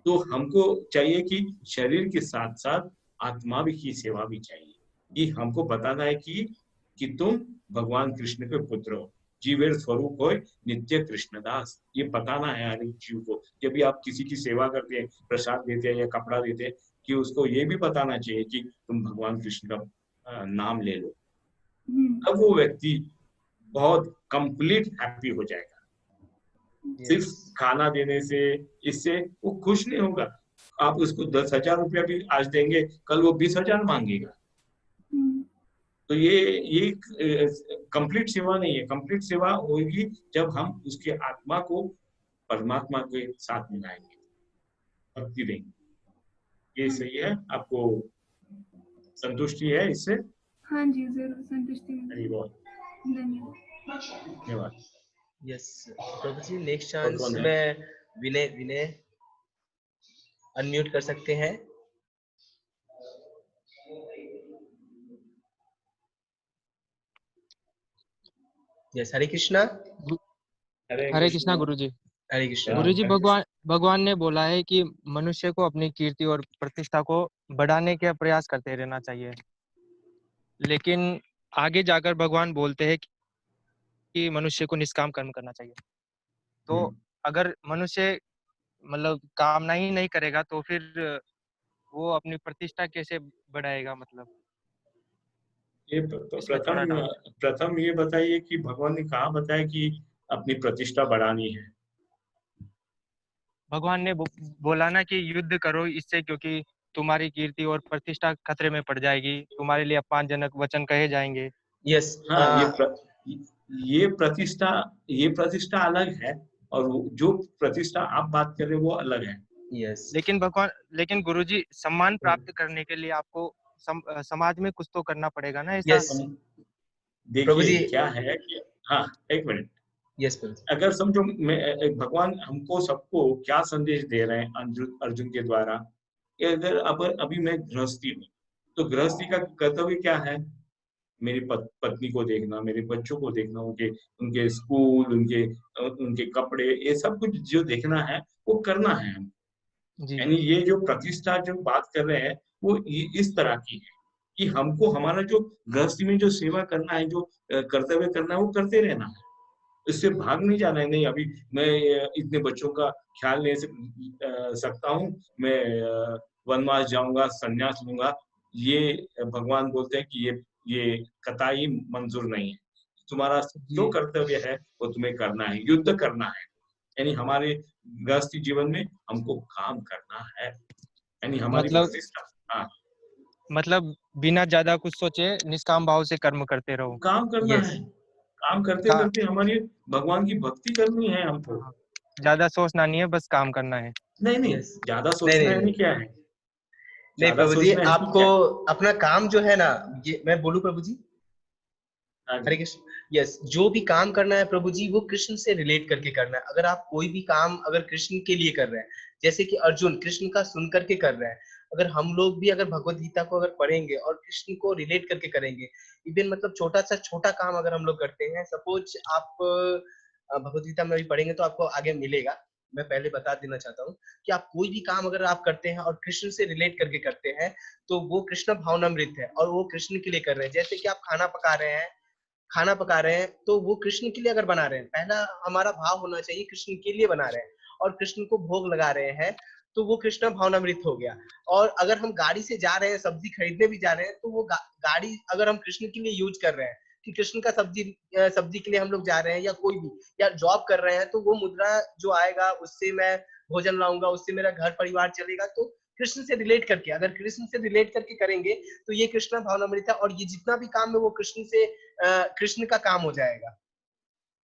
तो हमको चाहिए कि शरीर के साथ साथ आत्मा भी की सेवा भी चाहिए। ये हमको बताना है कि तुम भगवान कृष्ण के पुत्र हो, जीवेर स्वरूप हो, नित्य कृष्णदास। ये बताना है हर एक जीव को। जब भी आप किसी की सेवा करते हैं, प्रसाद देते हैं या कपड़ा देते हैं, कि उसको ये भी बताना चाहिए कि तुम भगवान कृष्ण का नाम ले लो। तब वो व्यक्ति बहुत कंप्लीट हैप्पी हो जाएगा। सिर्फ खाना देने से, इससे वो खुश नहीं होगा। आप उसको 10,000 रुपया भी आज देंगे, कल वो 20,000 मांगेगा। तो ये कंप्लीट सेवा नहीं है। कंप्लीट सेवा होगी जब हम उसके आत्मा को परमात्मा के साथ मिलाएंगे, भक्ति देंगे। ये सही है? आपको संतुष्टि है इससे? हाँ जी, जरूर संतुष्टि मिलेगी। धन्यवाद। यस प्रभु जी, नेक्स्ट चांस में विनय अनम्यूट कर सकते हैं। यस, हरे कृष्णा। हरे कृष्णा गुरुजी। हरे कृष्णा गुरुजी, भगवान ने बोला है कि मनुष्य को अपनी कीर्ति और प्रतिष्ठा को बढ़ाने का प्रयास करते रहना चाहिए, लेकिन आगे जाकर भगवान बोलते हैं कि मनुष्य को निष्काम कर्म करना चाहिए। तो अगर मनुष्य मतलब कामना ही नहीं करेगा तो फिर वो अपनी प्रतिष्ठा कैसे बढ़ाएगा? मतलब ये इसमें थोड़ा प्रथम डाउट। प्रथम ये बताइए कि भगवान ने कहाँ बताया कि अपनी प्रतिष्ठा बढ़ानी है? भगवान ने बोला ना कि युद्ध करो इससे, क्योंकि तुम्हारी कीर्ति और प्रतिष्ठा खतरे में पड़ जाएगी, तुम्हारे लिए अपमानजनक वचन कहे जाएंगे। यस हाँ, ये प्रतिष्ठा अलग है, और जो प्रतिष्ठा आप बात कर रहे हो वो अलग है। यस लेकिन गुरुजी, सम्मान प्राप्त करने के लिए आपको समाज में कुछ तो करना पड़ेगा ना ऐसा। प्रभु जी देखिए क्या है कि, हाँ एक मिनट, यस प्रभु जी। अगर समझो भगवान हमको सबको क्या संदेश दे रहे हैं अर्जुन के द्वारा, कि अगर अभी मैं गृहस्थी हूँ, तो गृहस्थी का कर्तव्य क्या है? मेरी पत्नी को देखना, मेरे बच्चों को देखना, उनके स्कूल, उनके कपड़े, ये सब कुछ जो देखना है वो करना है हम। जी यानी ये जो प्रतिष्ठा जो बात कर रहे हैं वो इस तरह की है कि हमको हमारा जो गृहस्थी में जो सेवा करना है, जो कर्तव्य करना है, वो करते रहना है, इससे भाग नहीं जाना है। नहीं अभी मैं इतने बच्चों का ख्याल नहीं सकता हूँ, मैं वनवास जाऊंगा, संन्यास लूंगा, ये भगवान बोलते हैं कि ये कतई मंजूर नहीं है। तुम्हारा जो कर्तव्य है वो तुम्हें करना है, युद्ध करना है। यानी हमारे गृहस्थी जीवन में हमको काम करना है, यानी हमारी प्रतिष्ठा। हाँ, मतलब बिना ज्यादा कुछ सोचे निष्काम भाव से कर्म करते रहो। काम करना है, काम करते करते हमारी भगवान की भक्ति करनी है हमको। ज्यादा सोचना नहीं है, बस काम करना है। नहीं ज्यादा सोचना है नहीं, क्या है नहीं प्रभु जी, आपको अपना काम जो है ना, ये मैं बोलूं प्रभु जी? हरे कृष्ण। यस, जो भी काम करना है प्रभु जी, वो कृष्ण से रिलेट करके करना है। अगर आप कोई भी काम अगर कृष्ण के लिए कर रहे हैं, जैसे कि अर्जुन कृष्ण का सुन करके कर रहे हैं, अगर हम लोग भी अगर भगवत गीता को अगर पढ़ेंगे और कृष्ण को रिलेट करके करेंगे, इवन मतलब छोटा सा छोटा काम अगर हम लोग करते हैं, सपोज आप भगवत गीता में भी पढ़ेंगे तो आपको आगे मिलेगा। मैं पहले बता देना चाहता हूँ कि आप कोई भी काम अगर आप करते हैं और कृष्ण से रिलेट करके करते हैं, तो वो कृष्ण भावनामृत है और वो कृष्ण के लिए कर रहे हैं। जैसे कि आप खाना पका रहे हैं तो वो कृष्ण के लिए अगर बना रहे हैं, पहला हमारा भाव होना चाहिए कृष्ण के लिए बना रहे हैं, और कृष्ण को भोग लगा रहे हैं, तो वो कृष्ण भावनामृत हो गया। और अगर हम गाड़ी से जा रहे हैं, सब्जी खरीदने भी जा रहे हैं, तो वो गाड़ी अगर हम कृष्ण के लिए यूज कर रहे हैं कि कृष्ण का सब्जी के लिए हम लोग जा रहे हैं, या कोई भी या जॉब कर रहे हैं, तो वो मुद्रा जो आएगा उससे मैं भोजन लाऊंगा, उससे मेरा घर परिवार चलेगा। तो कृष्ण से रिलेट करके, अगर कृष्ण से रिलेट करके करेंगे तो ये कृष्ण भावनामृत है, और ये जितना भी काम है वो कृष्ण का काम हो जाएगा।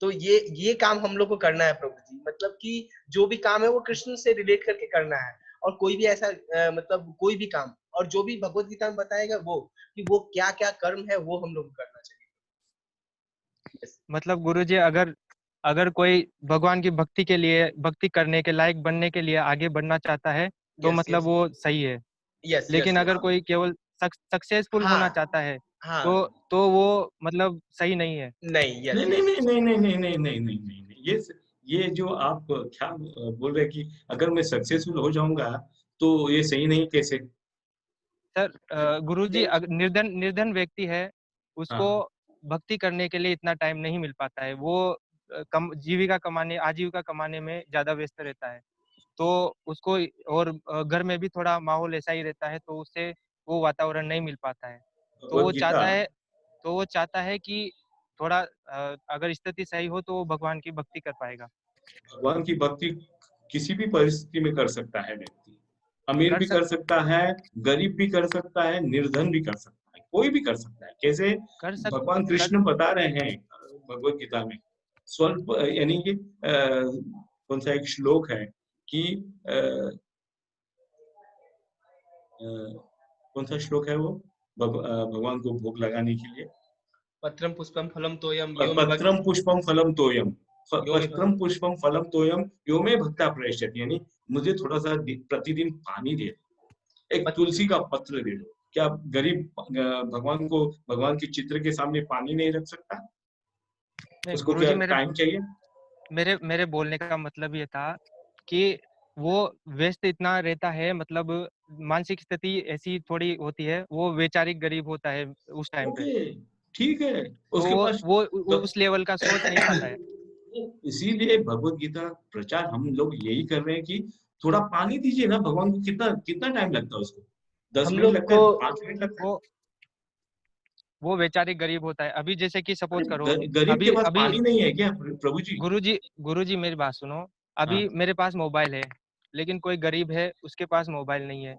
तो ये काम हम लोग को करना है प्रभु जी, मतलब कि जो भी काम है वो कृष्ण से रिलेट करके करना है, और कोई भी ऐसा मतलब कोई भी काम, और जो भी भगवत गीता में बताएगा वो कि वो क्या क्या कर्म है वो हम लोग को करना चाहिए। मतलब गुरुजी, अगर कोई भगवान की भक्ति के लिए, भक्ति करने के लायक बनने के लिए आगे बढ़ना चाहता है, तो मतलब वो सही है। लेकिन अगर कोई केवल सक्सेसफुल होना चाहता है, तो वो मतलब सही नहीं है। नहीं, ये जो आप क्या बोल रहे हैं कि अगर मैं सक्सेसफुल हो जाऊंगा तो ये सही नहीं, कैसे? सर गुरुजी, निर्धन व्यक्ति है, उसको भक्ति करने के लिए इतना टाइम नहीं मिल पाता है। वो आजीविका कमाने में ज्यादा व्यस्त रहता है, तो उसको और घर में भी थोड़ा माहौल ऐसा ही रहता है, तो उससे वो वातावरण नहीं मिल पाता है। तो वो चाहता है कि थोड़ा अगर स्थिति सही हो तो वो भगवान की भक्ति कर पाएगा। भगवान की भक्ति किसी भी परिस्थिति में कर सकता है व्यक्ति। अमीर भी कर सकता है, गरीब भी कर सकता है, निर्धन भी कर सकता है, कोई भी कर सकता है। कैसे भगवान कृष्ण बता रहे हैं भगवत गीता में, स्वल्प, यानी कि कौन सा एक श्लोक है कि कौन सा श्लोक है वो, भगवान को भोग लगाने के लिए? पत्रम पुष्पम फलम तोयम, पत्रम पुष्पम फलम तोयम, पत्रम पुष्पम फलम तोयम यो में भक्ता प्रयश्यति, यानी मुझे थोड़ा सा प्रतिदिन पानी दे दो, एक तुलसी का पत्र दे दो। क्या गरीब भगवान के चित्र के सामने पानी नहीं रख सकता? उसको क्या टाइम चाहिए? मेरे बोलने का मतलब ये था कि वो व्यस्त इतना रहता है, मतलब मानसिक स्थिति ऐसी थोड़ी होती है, वो वैचारिक गरीब होता है उस टाइम पे। ठीक है, उसके पास वो उस लेवल का सोच नहीं पाता है। इसीलिए भगवत गीता प्रचार हम लोग यही कर रहे हैं कि थोड़ा पानी दीजिए ना भगवान को। कितना टाइम लगता है उसको? 10 हम मिनट लोग लगता है, को 5 मिनट लगता है। वो बेचारी गरीब होता है। अभी जैसे कि सपोज करो, गरीब के अभी पास अभी पानी नहीं है क्या प्रभु जी? गुरुजी मेरी बात सुनो। अभी हाँ, मेरे पास मोबाइल है, लेकिन कोई गरीब है उसके पास मोबाइल नहीं है,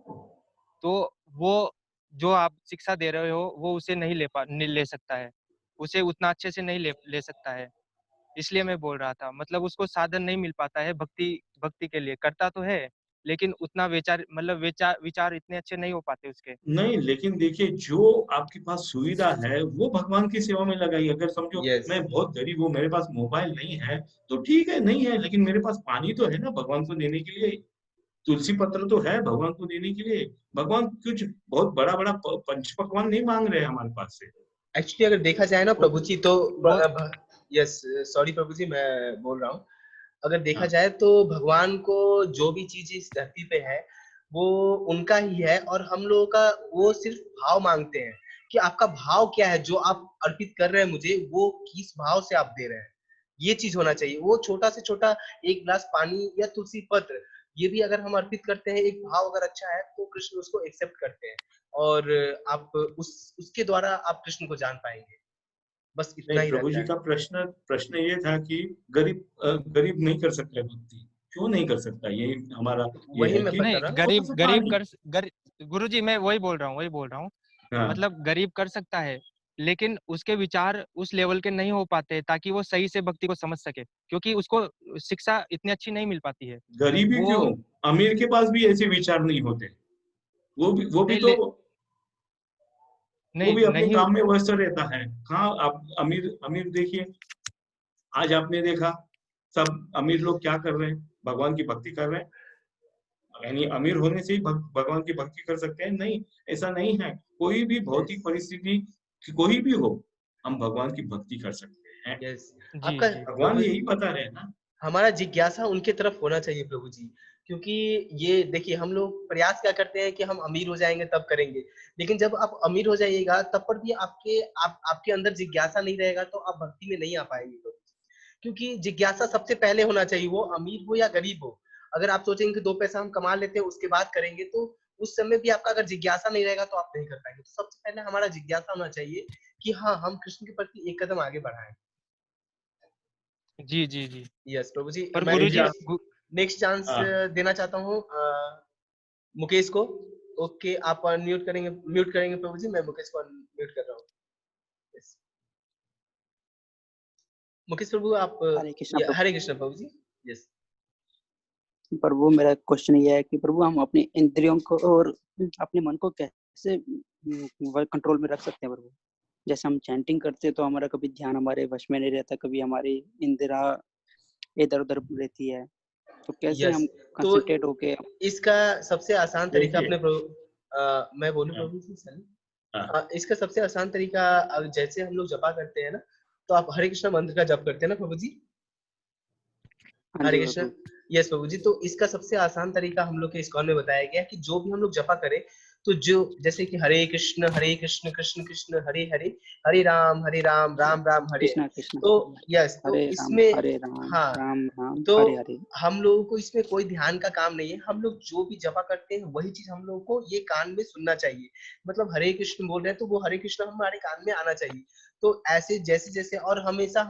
तो वो जो आप शिक्षा दे रहे हो वो उसे नहीं ले सकता है, उसे उतना अच्छे से नहीं ले सकता है। इसलिए मैं बोल रहा था, मतलब उसको साधन नहीं मिल पाता है भक्ति भक्ति के लिए। करता तो है, लेकिन उतना विचार विचार इतने अच्छे नहीं हो पाते उसके। नहीं, लेकिन देखिए जो आपके पास सुविधा है वो भगवान की सेवा में लगाइए। अगर समझो यस मैं बहुत गरीब हूँ, मेरे पास मोबाइल नहीं है, तो ठीक है नहीं है, लेकिन मेरे पास पानी तो है ना भगवान को देने के लिए। तुलसी पत्र तो है भगवान को देने के लिए। भगवान कुछ बहुत बड़ा बड़ा पंच पकवान नहीं मांग रहे हैं हमारे पास से। एक्चुअली अगर देखा जाए ना वो प्रभु जी तो वो यस सॉरी प्रभु जी मैं बोल रहा हूँ। अगर देखा हाँ, जाए तो भगवान को जो भी चीज इस धरती पे है वो उनका ही है, और हम लोगों का वो सिर्फ भाव मांगते हैं कि आपका भाव क्या है, जो आप अर्पित कर रहे हैं मुझे वो किस भाव से आप दे रहे हैं। ये चीज होना चाहिए। वो छोटा से छोटा एक गिलास पानी या तुलसी पत्र, ये भी अगर हम अर्पित करते हैं, एक भाव अगर अच्छा है तो कृष्ण उसको एक्सेप्ट करते हैं, और आप उसके द्वारा आप कृष्ण को जान पाएंगे। बस इतना नहीं, ही प्रभु रहता जी है। का प्रश्न प्रश्न ये था कि गरीब नहीं कर सकता है भक्ति, क्यों नहीं कर सकता? ये हमारा ये वही है मैं कि बता नहीं, रहा हूँ। छोटा गरीब सा गरीब पानी। गुरुजी मैं वही बोल रहा हूँ। हाँ, मतलब गरीब कर सकता है, लेकिन उसके विचार उस लेवल के नहीं हो पाते ताकि वो सही से भक्ति को समझ सके, क्योंकि उसको शिक्षा इतनी अच्छी नहीं मिल पाती है। गरीबी वो क्यों? अमीर के पास भी ऐसे विचार नहीं होते। नहीं ले वो नहीं भी अपने नहीं काम में व्यस्त रहता है। कहाँ आप अमीर अमीर देखिए, आज आपने देखा सब अमीर लोग क्या कर रहे हैं? भगवान की भक्ति कर रहे हैं। यानी अमीर होने से ही भगवान की भक्ति कर सकते हैं? नहीं, ऐसा नहीं है। कोई भी यस भौतिक परिस्थिति कोई भी हो, हम भगवान की भक्ति कर सकते हैं। यस जी आपका जी भगवान प्रभु यही बता रहे हैं ना। हमारा जिज्ञासा उनके तरफ होना चाहिए प्रभु जी। क्योंकि ये देखिए हम लोग प्रयास क्या करते हैं कि हम अमीर हो जाएंगे तब करेंगे, लेकिन जब आप अमीर हो जाइएगा तब पर भी आपके अंदर जिज्ञासा नहीं रहेगा तो आप भक्ति में नहीं आ पाएंगे प्रभु जी। क्योंकि जिज्ञासा सबसे पहले होना चाहिए, वो अमीर हो या गरीब हो। अगर आप सोचेंगे कि 2 पैसा हम कमा लेते हैं उसके बाद करेंगे, तो उस समय भी आपका अगर जिज्ञासा नहीं रहेगा तो आप नहीं कर पाएंगे। तो सबसे पहले हमारा जिज्ञासा होना चाहिए कि हाँ, हम कृष्ण के प्रति एक कदम आगे बढ़ाएं। जी जी जी। यस प्रभु जी। पर मैं गुरुजी नेक्स्ट चांस हाँ, देना चाहता हूँ मुकेश को। ओके आप म्यूट करेंगे प्रभु जी। मैं मुकेश को म्यूट कर रहा हूँ। Yes. मुकेश प्रभु आप हरे कृष्णा प्रभु। हरे कृष्ण प्रभु जी। यस प्रभु मेरा क्वेश्चन ये है कि प्रभु हम अपनी इंद्रियों को और अपने मन को कैसे कंट्रोल में रख सकते हैं प्रभु? जैसे हम चैंटिंग करते हैं तो हमारा कभी ध्यान हमारे वश में नहीं रहता, कभी हमारी इंद्रियां इधर उधर रहती है, तो कैसे यस हम तो कंसंट्रेट होके इसका सबसे आसान तरीका देखिए। अपने प्रभु मैं बोलूं हाँ, प्रभु जी सर। हाँ, इसका सबसे आसान तरीका जैसे हम लोग जपा करते हैं ना, तो आप हरे कृष्ण मंत्र का जप करते हैं ना प्रभु जी। हाँ हरे जी कृष्ण। प्रभु। यस प्रभु जी। तो इसका सबसे आसान तरीका हम लोग के इस्कॉन में बताया गया कि जो भी हम लोग जपा करें, तो जो जैसे कि हरे कृष्ण कृष्ण कृष्ण हरे हरे, हरे राम राम राम हरे कृष्णा हरे। कृष्णा तो यस तो हरे इसमें राम हाँ, राम राम तो हरे हरे। हम लोगों को इसमें कोई ध्यान का काम नहीं है। हम लोग जो भी जपा करते हैं वही चीज हम लोगों को ये कान में सुनना चाहिए। मतलब हरे कृष्ण बोल रहे हैं तो वो हरे कृष्ण हमारे कान में आना चाहिए। तो ऐसे जैसे जैसे और हमेशा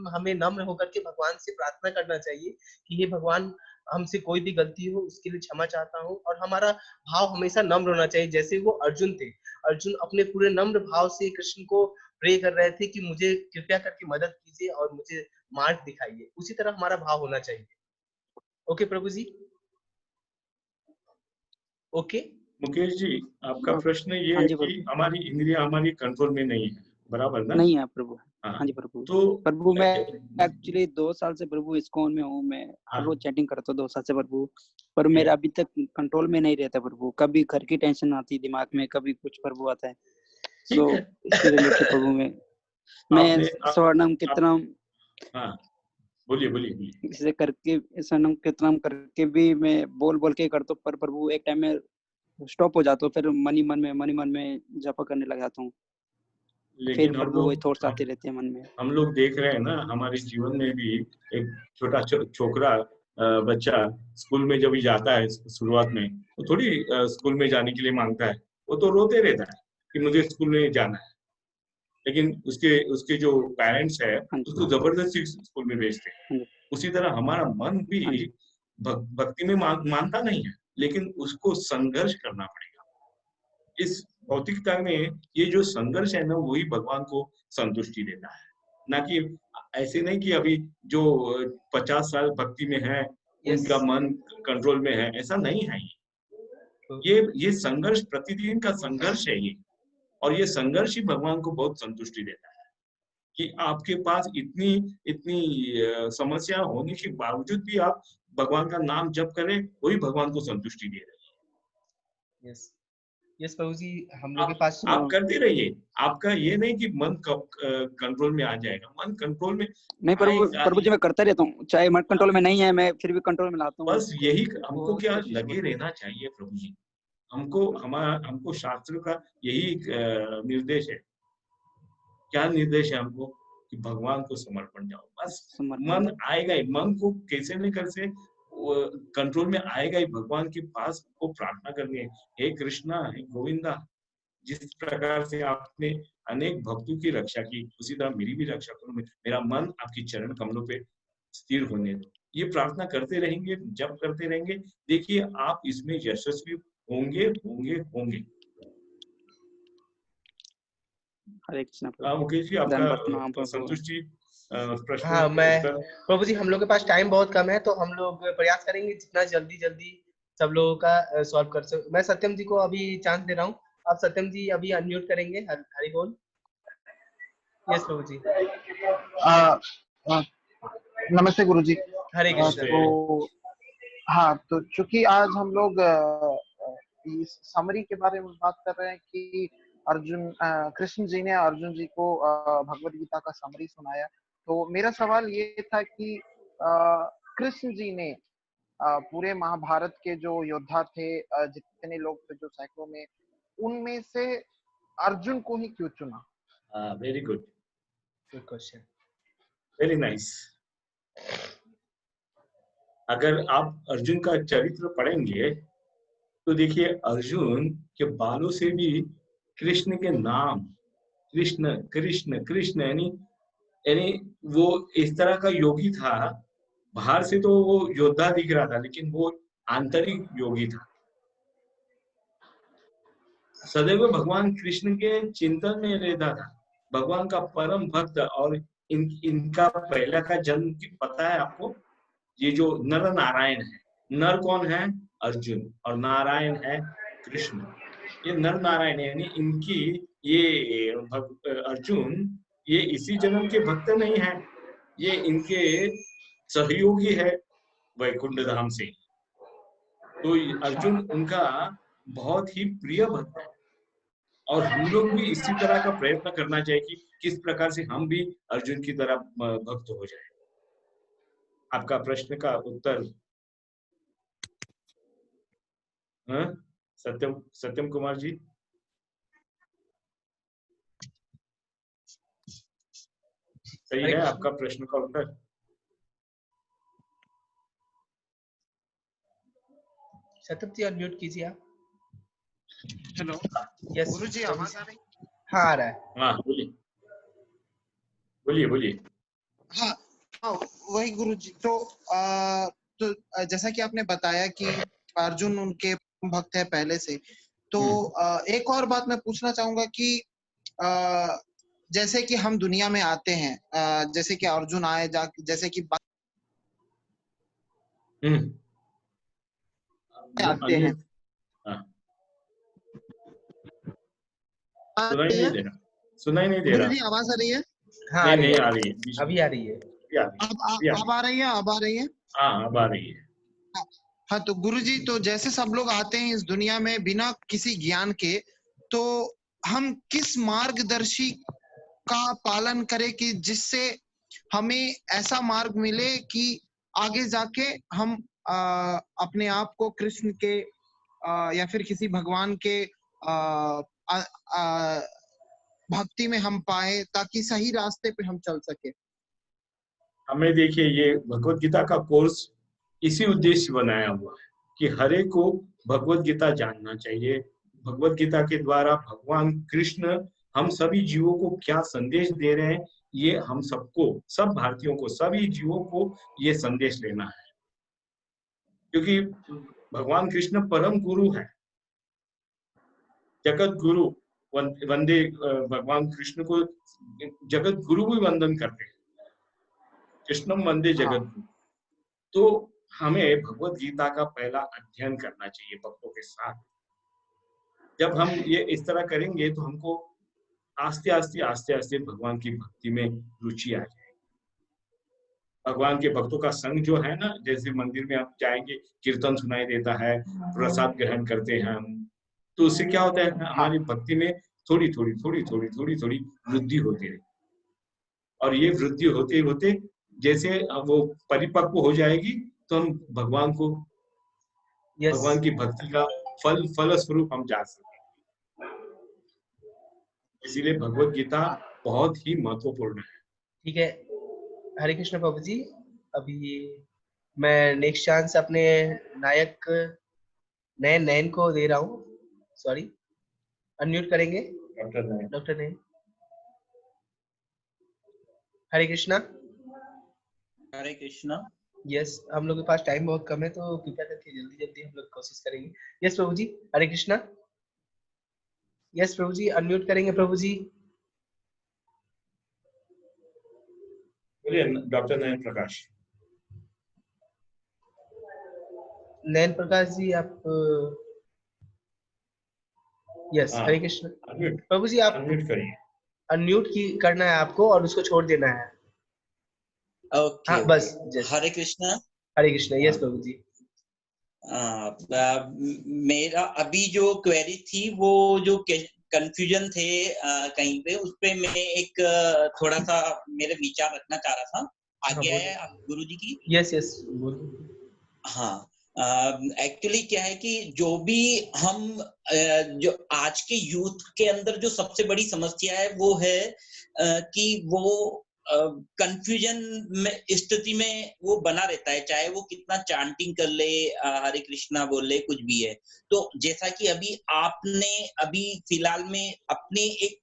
हमें नम्र होकर के भगवान से प्रार्थना करना चाहिए कि हे भगवान, हमसे कोई भी गलती हो उसके लिए क्षमा चाहता हूँ। और हमारा भाव हमेशा नम्र होना चाहिए, जैसे वो अर्जुन थे। अर्जुन अपने पूरे नम्र भाव से कृष्ण को प्रे कर रहे थे कि मुझे कृपया करके मदद कीजिए और मुझे मार्ग दिखाइए। उसी तरह हमारा भाव होना चाहिए। ओके प्रभु जी। ओके मुकेश जी, आपका प्रश्न ये हाँ है जी कि प्रभु। हमारी इंद्रियां हमारी कंट्रोल में नहीं है, बराबर ना? नहीं है प्रभु। हाँ, हाँ जी प्रभु। तो प्रभु मैं एक्चुअली 2 साल से प्रभु इस्कॉन में हूँ। मैं हर रोज चैटिंग करता हूँ 2 साल से प्रभु, पर मेरा अभी तक कंट्रोल में नहीं रहता प्रभु। कभी घर की टेंशन आती दिमाग में, कभी कुछ प्रभु आता है। सो इससे रिलेटेड प्रभु मैं स्वर्णम कीर्तनम हाँ, बोलिए बोलिए बोलिए। इसे करके स्वर्णम कीर्तनम करके भी मैं बोल बोल के करता हूँ, पर प्रभु एक टाइम में स्टॉप हो जाता हूँ, फिर मन ही मन में जप करने लग जाता हूँ। फिर लेकिन प्रभु वही थॉट्स आते रहते हैं मन में। हम लोग देख रहे हैं ना, हमारे जीवन में भी एक छोटा छोकरा बच्चा स्कूल में जब भी जाता है शुरुआत में, तो थोड़ी स्कूल में जाने के लिए मांगता है। वो तो रोते रहता है कि मुझे स्कूल में जाना है, लेकिन उसके उसके जो पेरेंट्स है उसको जबरदस्ती स्कूल में भेजते हैं। उसी तरह हमारा मन भी भक्ति में मानता नहीं है, लेकिन उसको संघर्ष करना पड़ेगा। इस भौतिकता में ये जो संघर्ष है ना, वही भगवान को संतुष्टि देता है, ना कि ऐसे नहीं कि अभी जो 50 साल भक्ति में है उनका मन कंट्रोल में है, ऐसा नहीं है। ये संघर्ष, प्रतिदिन का संघर्ष है ये, और ये संघर्ष ही भगवान को बहुत संतुष्टि देता है कि आपके पास इतनी समस्या होने के बावजूद भी आप भगवान का नाम जप करें, वही भगवान को संतुष्टि दे रही है। यस प्रभु जी, हम लोग के पास आप करते रहिए, आपका ये नहीं कि मन कंट्रोल में आ जाएगा, मन कंट्रोल में नहीं। प्रभु जी मैं करता रहता हूँ, चाहे मन कंट्रोल में नहीं है, मैं फिर भी कंट्रोल में लाता हूँ। बस यही हमको क्या लगे रहना चाहिए प्रभु जी, हमको शास्त्र का यही निर्देश है। क्या निर्देश है हमको? कि भगवान को समर्पण जाओ, बस मन आएगा ही, मन को कैसे न कैसे कंट्रोल में आएगा ही। भगवान के पास को प्रार्थना करनी है, हे कृष्णा, हे गोविंदा, जिस प्रकार से आपने अनेक भक्तों की रक्षा की, उसी तरह मेरी भी रक्षा करो, मेरा मन आपकी चरण कमलों पे स्थिर होने दो। ये प्रार्थना करते रहेंगे, जब करते रहेंगे, देखिए आप इसमें यशस्वी होंगे होंगे होंगे। हरे कृष्ण। मुकेश जी, आपका संतुष्टि प्रश्न? हाँ, मैं प्रभु जी, हम लोग के पास टाइम बहुत कम है, तो हम लोग प्रयास करेंगे जितना जल्दी सब लोगों का सॉल्व कर सके। मैं सत्यम जी को अभी चांस दे रहा हूँ, आप सत्यम जी अभी अनम्यूट करेंगे। हरि बोल। यस प्रभु जी। नमस्ते गुरु जी। हरे कृष्ण। तो हाँ, तो चूंकि आज हम लोग इस समरी के बारे में बात कर रहे हैं कि कृष्ण जी ने अर्जुन जी को भगवद गीता का समरी सुनाया, तो मेरा सवाल ये था कि कृष्ण जी ने पूरे महाभारत के जो योद्धा थे, जितने लोग थे, जो सैकड़ों में, उनमें से अर्जुन को ही क्यों चुना? Very good question, very nice. अगर आप अर्जुन का चरित्र पढ़ेंगे तो देखिए, अर्जुन के बालों से भी कृष्ण के नाम, कृष्ण कृष्ण कृष्ण, यानी वो इस तरह का योगी था। बाहर से तो वो योद्धा दिख रहा था, लेकिन वो आंतरिक योगी था। सदैव भगवान कृष्ण के चिंतन में रहता था, भगवान का परम भक्त। और इनका पहला का जन्म पता है आपको? ये जो नर नारायण है, नर कौन है? अर्जुन, और नारायण है कृष्ण। ये नर नारायण यानी इनकी ये अर्जुन ये इसी जन्म के भक्त नहीं है, ये इनके सहयोगी है वैकुंठ धाम से। तो अर्जुन उनका बहुत ही प्रिय भक्त है, और हम लोग भी इसी तरह का प्रयत्न करना चाहिए कि किस प्रकार से हम भी अर्जुन की तरह भक्त हो जाए। आपका प्रश्न का उत्तर सत्यम कुमार जी? सही है आपका प्रश्न का उत्तर? सत्यम जी अनम्यूट कीजिए आप। हेलो, यस गुरु जी, आवाज आ रही? हाँ, आ रहा है। हाँ, बोलिए बोलिए बोलिए। हाँ, वही गुरु जी। तो जैसा कि आपने बताया कि अर्जुन उनके भक्त है पहले से, तो एक और बात मैं पूछना चाहूंगा कि जैसे कि हम दुनिया में आते हैं, जैसे कि अर्जुन आए, जैसे कि आते हैं, सुनाई नहीं दे रहा। गुरु जी आवाज आ रही है? हाँ, नहीं आ रही है, अभी आ रही है। अब आ रही है? अब आ रही है? हाँ, अब आ रही है। हाँ, तो गुरुजी, तो जैसे सब लोग आते हैं इस दुनिया में बिना किसी ज्ञान के, तो हम किस मार्गदर्शी का पालन करें कि जिससे हमें ऐसा मार्ग मिले कि आगे जाके हम अपने आप को कृष्ण के या फिर किसी भगवान के भक्ति में हम पाए, ताकि सही रास्ते पे हम चल सके। हमें देखिए, ये भगवत गीता का कोर्स इसी उद्देश्य बनाया हुआ है कि हर एक को भगवत गीता जानना चाहिए, भगवत गीता के द्वारा भगवान कृष्ण हम सभी जीवों को क्या संदेश दे रहे हैं, ये हम सबको, सब भारतीयों को, सभी जीवों को ये संदेश लेना है, क्योंकि भगवान कृष्ण परम गुरु है, जगत गुरु। वंदे भगवान कृष्ण को जगत गुरु भी वंदन करते हैं, कृष्णम वंदे जगत गुरु। तो हमें भगवत गीता का पहला अध्ययन करना चाहिए भक्तों के साथ। जब हम ये इस तरह करेंगे तो हमको आस्ते आस्ते भगवान की भक्ति में रुचि आ जाएगी। भगवान के भक्तों का संग जो है ना, जैसे मंदिर में आप जाएंगे, कीर्तन सुनाई देता है, प्रसाद ग्रहण करते हैं हम, तो उससे क्या होता है, हमारी भक्ति में थोड़ी थोड़ी वृद्धि होती है। और ये वृद्धि होते होते जैसे वो परिपक्व हो जाएगी तो हम भगवान को, भगवान की भक्ति का फल स्वरूप हम जा सकेंगे। इसीलिए भगवत गीता बहुत ही महत्वपूर्ण है। ठीक है, हरे कृष्ण प्रभु जी। अभी मैं नेक्स्ट चांस अपने नायक नयन को दे रहा हूँ। सॉरी, अनम्यूट करेंगे डॉक्टर नयन। हरे कृष्णा। हरे कृष्णा। यस, हम लोग के पास टाइम बहुत कम है, तो कृपया करके जल्दी हम लोग कोशिश करेंगे। यस प्रभु जी, हरे कृष्णा। यस प्रभु जी, अनम्यूट करेंगे प्रभु जी। बोलिए डॉक्टर नयन प्रकाश। नयन प्रकाश जी आप, यस हरे कृष्ण प्रभु जी, आप अनम्यूट करिए। अनम्यूट की करना है आपको और उसको छोड़ देना है। ओके, हाँ बस। हरे कृष्णा। हरे कृष्ण। यस प्रभु जी। मेरा अभी जो क्वेरी थी, वो जो कंफ्यूजन थे कहीं पे, उस पे मैं एक थोड़ा सा मेरे विचार रखना चाह रहा था। आगे है आप गुरु जी की। Yes yes. हाँ, एक्चुअली क्या है कि जो भी हम जो आज के यूथ के अंदर जो सबसे बड़ी समस्या है वो है कि वो कंफ्यूजन में स्थिति में वो बना रहता है, चाहे वो कितना चांटिंग कर ले, हरे कृष्णा बोल ले, कुछ भी है। तो जैसा कि अभी आपने अभी फिलहाल में अपनी एक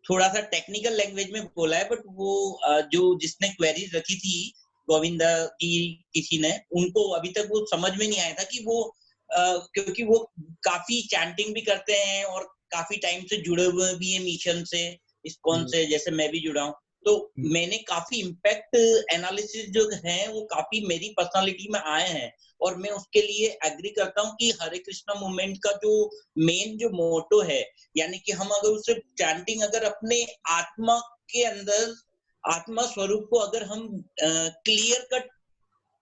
थोड़ा सा टेक्निकल लैंग्वेज में बोला है, बट वो जो जिसने क्वेरी रखी थी गोविंदा की किसी ने, उनको अभी तक वो समझ में नहीं आया था कि वो क्योंकि वो काफी चैंटिंग भी करते हैं और काफी टाइम से जुड़े हुए भी है मिशन से, इस्कॉन से, जैसे मैं भी जुड़ा हूँ। तो मैंने काफी इम्पैक्ट एनालिसिस जो है वो काफी मेरी पर्सनालिटी में आए हैं, और मैं उसके लिए एग्री करता हूँ कि हरे कृष्णा मूवमेंट का जो मेन जो मोटो है, यानी कि हम अगर उससे चैंटिंग अगर अपने आत्मा के अंदर, आत्मा स्वरूप को अगर हम क्लियर कट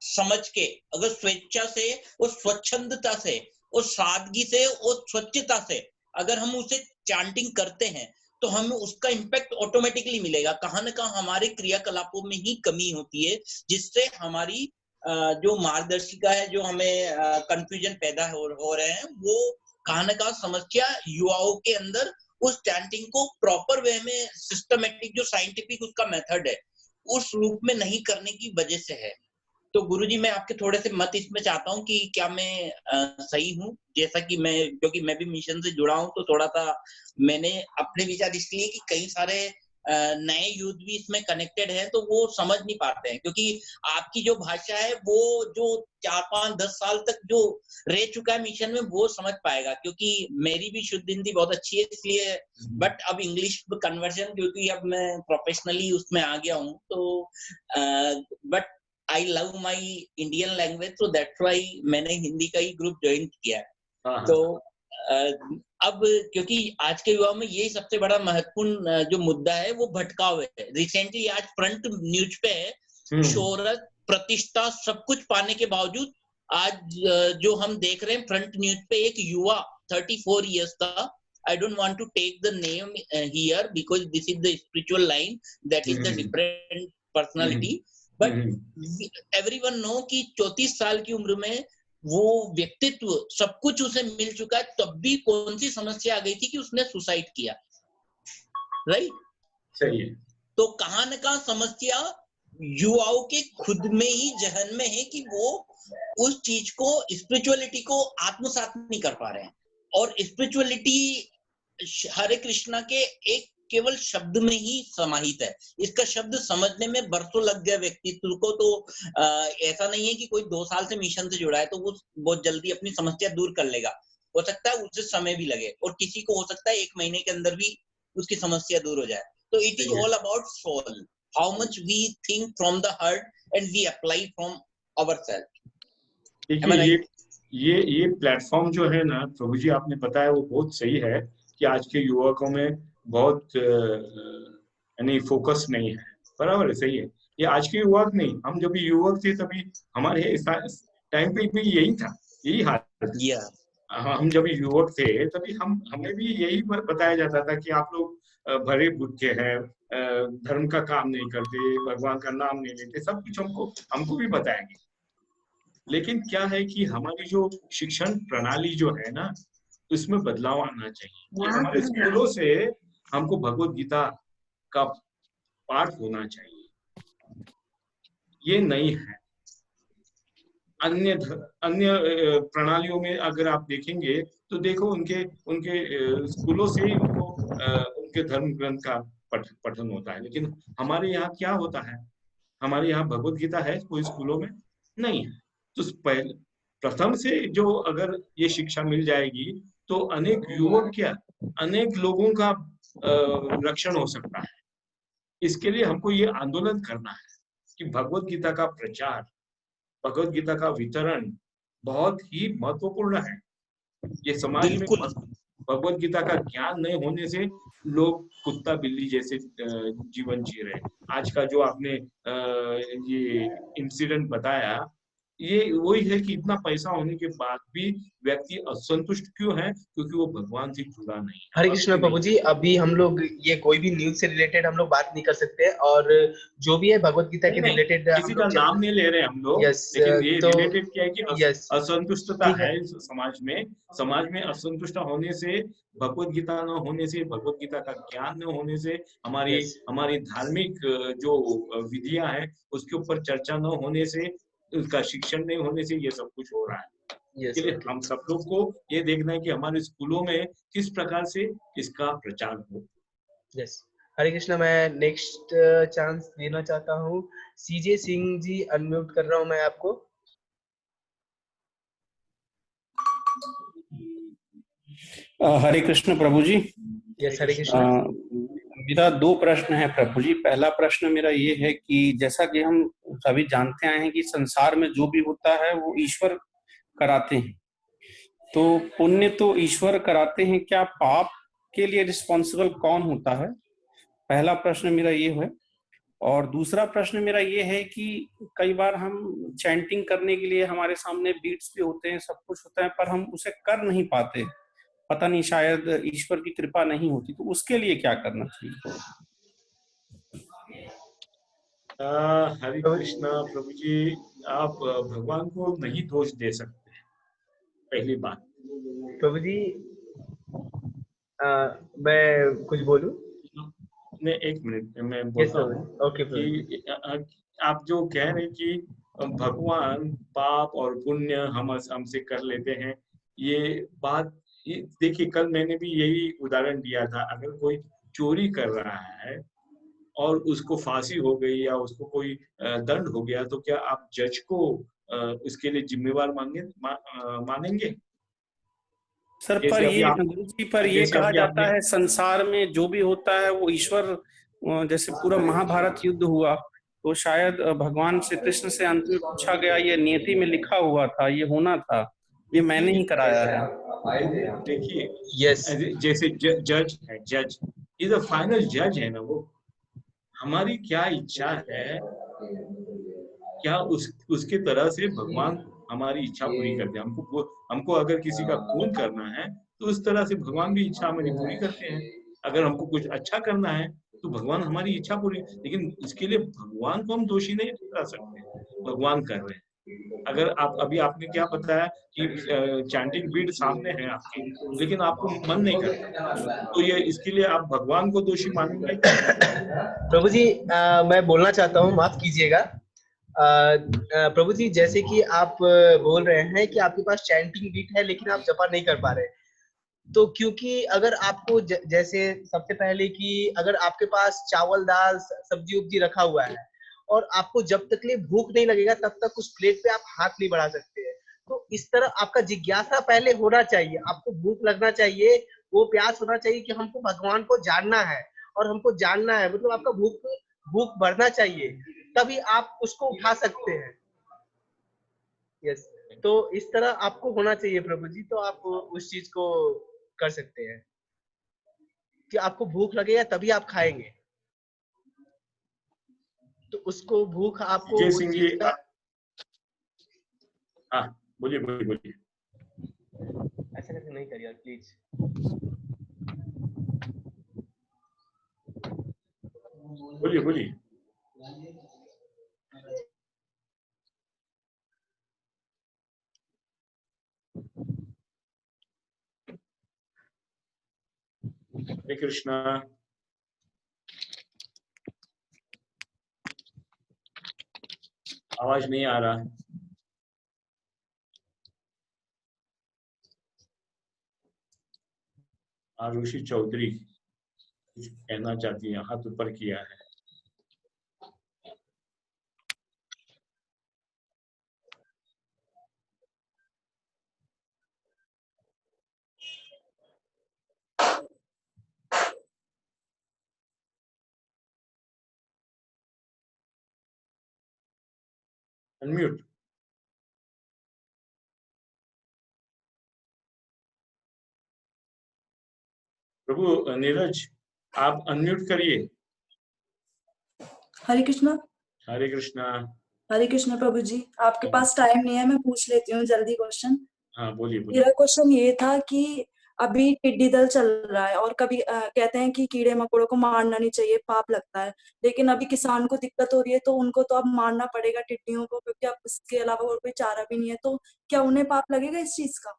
समझ के, अगर स्वेच्छा से और स्वच्छंदता से और सादगी से और स्वच्छता से अगर हम उसे चैंटिंग करते हैं, तो हमें उसका इम्पैक्ट ऑटोमेटिकली मिलेगा। कहाँ न कहाँ हमारे क्रियाकलापों में ही कमी होती है, जिससे हमारी जो मार्गदर्शिका है, जो हमें कंफ्यूजन पैदा हो रहे हैं, वो कहाँ न कहाँ समस्या युवाओं के अंदर उस चैंटिंग को प्रॉपर वे में, सिस्टमेटिक जो साइंटिफिक उसका मेथड है, उस रूप में नहीं करने की वजह से है। तो गुरुजी, मैं आपके थोड़े से मत इसमें चाहता हूँ कि क्या मैं सही हूँ? जैसा कि मैं, क्योंकि मैं भी मिशन से जुड़ा हूँ, तो थोड़ा सा मैंने अपने विचार इसलिए कि कई सारे नए यूथ भी इसमें कनेक्टेड है, तो वो समझ नहीं पाते हैं, क्योंकि आपकी जो भाषा है वो जो 4, 5, 10 साल तक जो रह चुका है मिशन में, वो समझ पाएगा, क्योंकि मेरी भी शुद्ध हिंदी बहुत अच्छी है इसलिए। बट अब इंग्लिश कन्वर्जन, क्योंकि अब मैं प्रोफेशनली उसमें आ गया हूँ, तो but I love my Indian language, तो दैट्स व्हाई मैंने हिंदी का ही ग्रुप ज्वाइन किया है। तो अब क्योंकि आज के युवा में यही सबसे बड़ा महत्वपूर्ण जो मुद्दा है, वो भटकाव है। रिसेंटली आज फ्रंट न्यूज पे है, शोहरत, प्रतिष्ठा, सब कुछ पाने के बावजूद आज जो हम देख रहे हैं फ्रंट न्यूज पे, एक युवा 34 इयर्स का, I don't want to take the name here because this is the spiritual line, that is the different personality, but everyone know कि 34 साल की उम्र में वो व्यक्तित्व, सब कुछ उसे मिल चुका है, तब भी कौन सी समस्या आ गई थी कि उसने सुसाइड किया, राइट? सही है। तो कहाँ न कहाँ समस्या युवाओं के खुद में ही जहन में है कि वो उस चीज को, स्पिरिचुअलिटी को आत्मसात नहीं कर पा रहे हैं। और स्पिरिचुअलिटी हरे कृष्णा के एक केवल शब्द में ही समाहित है। इसका शब्द समझने में बरसों लग गया व्यक्तित्व को, तो ऐसा नहीं है कि कोई 2 साल से मिशन से जुड़ा है तो वो बहुत जल्दी अपनी समस्या दूर कर लेगा। हो सकता है उसे समय भी लगे, और किसी को हो सकता है 1 महीने के अंदर भी उसकी समस्या दूर हो जाए। तो it is all about soul, how much we think from the heart and we apply from ourself. देखिए ये प्लेटफॉर्म जो है ना प्रभु जी आपने बताया वो बहुत सही है कि आज के युवकों में बहुत यानी फोकस नहीं है। बराबर है, सही है। ये आज के युवक नहीं, हम जब भी युवक थे तभी हमारे टाइम पे भी यही था, यही हाल था। हम जब युवक थे तभी हमें भी यही बताया जाता था कि आप लोग भरे भूखे हैं, धर्म का काम नहीं करते, भगवान का नाम नहीं लेते, सब कुछ हमको भी बताया गया। लेकिन क्या है कि हमारी जो शिक्षण प्रणाली जो है ना उसमें बदलाव आना चाहिए। हमारे स्कूलों से हमको भगवत गीता का पाठ होना चाहिए, ये नहीं है। अन्य प्रणालियों में अगर आप देखेंगे तो देखो उनके स्कूलों से ही उनके धर्म ग्रंथ का पठन होता है। लेकिन हमारे यहाँ क्या होता है, हमारे यहाँ भगवत गीता है कोई स्कूलों में नहीं है। तो पहले प्रथम से जो अगर ये शिक्षा मिल जाएगी तो अनेक युवक क्या अनेक लोगों का रक्षण हो सकता है। इसके लिए हमको ये आंदोलन करना है कि भगवत गीता का प्रचार, भगवत गीता का वितरण बहुत ही महत्वपूर्ण है। ये समाज में भगवत गीता का ज्ञान नहीं होने से लोग कुत्ता बिल्ली जैसे जीवन जी रहे हैं। आज का जो आपने ये इंसिडेंट बताया, ये वही है कि इतना पैसा होने के बाद भी व्यक्ति असंतुष्ट क्यों है, क्योंकि वो भगवान से जुड़ा नहीं है। हरे कृष्णा प्रभु जी, अभी हम लोग ये कोई भी न्यूज से रिलेटेड हम लोग बात नहीं कर सकते, और जो भी है भगवत गीता के रिलेटेड किसी का नाम नहीं ले रहे हम लोग, लेकिन ये रिलेटेड क्या है कि असंतुष्टता है समाज में असंतुष्ट होने से, भगवत गीता न होने से, भगवत गीता का ज्ञान न होने से, हमारी धार्मिक जो विधियां हैं उसके ऊपर चर्चा न होने से, उसका शिक्षण नहीं होने से ये सब कुछ हो रहा है। इसलिए हम सब लोग को ये देखना है कि हमारे स्कूलों में किस प्रकार से इसका प्रचार हो। हरे कृष्णा, मैं नेक्स्ट चांस देना चाहता हूँ। सीजे सिंह जी, अनम्यूट कर रहा हूँ मैं आपको। हरे कृष्ण प्रभु जी। यस, हरे कृष्ण। मेरा 2 प्रश्न है प्रभु जी। पहला प्रश्न मेरा ये है कि जैसा कि हम सभी जानते आए हैं कि संसार में जो भी होता है वो ईश्वर कराते हैं, तो पुण्य तो ईश्वर कराते हैं, क्या पाप के लिए रिस्पॉन्सिबल कौन होता है? पहला प्रश्न मेरा ये है। और दूसरा प्रश्न मेरा ये है कि कई बार हम चैंटिंग करने के लिए हमारे सामने बीट्स भी होते हैं, सब कुछ होता है, पर हम उसे कर नहीं पाते, पता नहीं शायद ईश्वर की कृपा नहीं होती, तो उसके लिए क्या करना चाहिए? हरे कृष्णा प्रभु जी, आप भगवान को नहीं दोष दे सकते, पहली बात। प्रभु जी, मैं कुछ बोलूं? नहीं, 1 मिनट मैं बोलता हूँ। ओके कि आप जो कह रहे हैं कि भगवान पाप और पुण्य हमसे कर लेते हैं, ये बात देखिए, कल मैंने भी यही उदाहरण दिया था। अगर कोई चोरी कर रहा है और उसको फांसी हो गई या उसको कोई दंड हो गया, तो क्या आप जज को उसके लिए जिम्मेवार मानेंगे? सर, पर ये कहा जाता है संसार में जो भी होता है वो ईश्वर, जैसे पूरा महाभारत युद्ध हुआ तो शायद भगवान श्री कृष्ण से अंत में पूछा गया, ये नियति में लिखा हुआ था, ये होना था, ये मैंने ही कराया है। देखिए, जैसे जज है, जज इज द फाइनल जज है ना वो। हमारी क्या इच्छा है, क्या उसके तरह से भगवान हमारी इच्छा पूरी करते हैं। हमको अगर किसी का खून करना है तो उस तरह से भगवान भी इच्छा हमारी पूरी करते हैं। अगर हमको कुछ अच्छा करना है तो भगवान हमारी इच्छा पूरी, लेकिन उसके लिए भगवान को हम दोषी नहीं ठहरा सकते, भगवान कर रहे हैं। अगर आपने क्या बताया कि चैंटिंग बीट सामने है आपके, लेकिन आपको मन नहीं करता, तो ये इसके लिए आप भगवान को दोषी मानेंगे? प्रभु जी, मैं बोलना चाहता हूँ, माफ कीजिएगा। प्रभु जी, जैसे कि आप बोल रहे हैं कि आपके पास चैंटिंग बीट है लेकिन आप जपा नहीं कर पा रहे, तो क्योंकि अगर आपको जैसे सबसे पहले कि अगर आपके पास चावल दाल सब्जी उब्जी रखा हुआ है और आपको जब तक ले भूख नहीं लगेगा तब तक उस प्लेट पे आप हाथ नहीं बढ़ा सकते हैं। तो इस तरह आपका जिज्ञासा पहले होना चाहिए, आपको भूख लगना चाहिए, वो प्यास होना चाहिए कि हमको भगवान को जानना है और हमको जानना है, मतलब आपका भूख बढ़ना चाहिए, तभी आप उसको उठा सकते हैं। यस, तो इस तरह आपको होना चाहिए प्रभु जी, तो आप उस चीज को कर सकते हैं कि आपको भूख लगेगा तभी आप खाएंगे, तो उसको भूख आपको उस चीज का। हाँ बोलिए बोलिए बोलिए। ऐसा करके नहीं करिए प्लीज। बोलिए बोलिए। हरे कृष्णा। आवाज नहीं आ रहा। आरुषि चौधरी कुछ कहना चाहती है, हाथ ऊपर किया है। अनम्यूट। प्रभु नीरज आप अनम्यूट करिए। हरे कृष्णा। हरे कृष्णा। हरे कृष्णा प्रभु जी, आपके पास टाइम नहीं है, मैं पूछ लेती हूँ जल्दी क्वेश्चन। हाँ बोलिए बोलिए। मेरा क्वेश्चन ये था कि अभी टिड्डी दल चल रहा है और कभी कहते हैं कि कीड़े मकोड़ों को मारना नहीं चाहिए, पाप लगता है, लेकिन अभी किसान को दिक्कत हो रही है तो उनको तो अब मारना पड़ेगा टिड्डियों को, क्योंकि अब इसके अलावा और कोई चारा भी नहीं है, तो क्या उन्हें पाप लगेगा इस चीज का?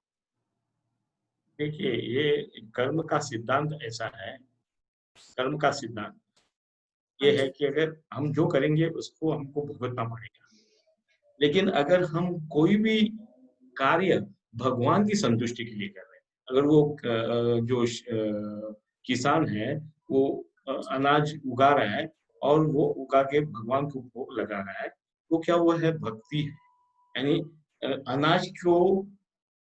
देखिए ये कर्म का सिद्धांत ऐसा है, कर्म का सिद्धांत ये है कि अगर हम जो करेंगे उसको हमको भुगतना पड़ेगा, लेकिन अगर हम कोई भी कार्य भगवान की संतुष्टि के लिए कर रहे हैं, अगर वो जो किसान है वो अनाज उगा रहा है और वो उगा के भगवान को भोग लगा रहा है, तो क्या वो है भक्ति है? यानी अनाज को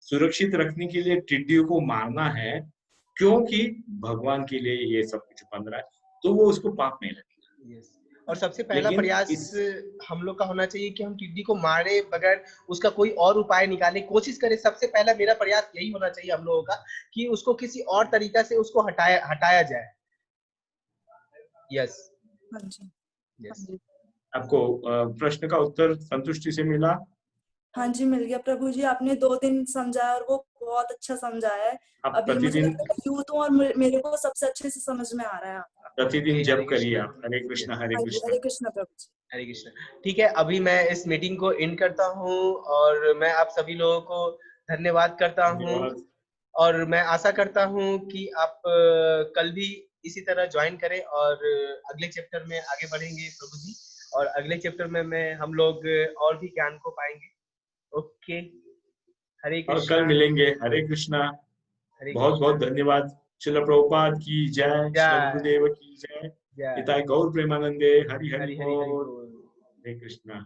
सुरक्षित रखने के लिए टिड्डियों को मारना है क्योंकि भगवान के लिए ये सब कुछ बन रहा है, तो वो उसको पाप नहीं लगेगा। yes. और सबसे पहला प्रयास हम लोग का होना चाहिए कि हम टिड्डी को मारे बगैर उसका कोई और उपाय निकाले, कोशिश करें। सबसे पहला मेरा प्रयास यही होना चाहिए हम लोगों का कि उसको किसी और तरीका से उसको हटाया जाए। Yes yes. आपको प्रश्न का उत्तर संतुष्टि से मिला? हाँ जी मिल गया प्रभु जी, आपने 2 दिन समझाया और वो बहुत अच्छा समझाया है। अभी मुझे यूथ हूँ और मेरे को सबसे अच्छे से समझ में आ रहा है। प्रतिदिन जप करिए आप। हरे कृष्णा हरे कृष्णा। हरे कृष्णा प्रभु जी। हरे कृष्णा। ठीक है, अभी मैं इस मीटिंग को एंड करता हूँ और मैं आप सभी लोगों को धन्यवाद करता हूँ और मैं आशा करता हूँ कि आप कल भी इसी तरह ज्वाइन करें और अगले चैप्टर में आगे बढ़ेंगे प्रभु जी, और अगले चैप्टर में हम लोग और भी ज्ञान को पाएंगे। ओके, हरे कृष्णा। और कल मिलेंगे। हरे कृष्णा। बहुत बहुत धन्यवाद। श्रील प्रभुपाद की जय, श्री गुरुदेव की जय, पिता गौर प्रेमानंदे। हरि हरि बोल। हरे कृष्णा।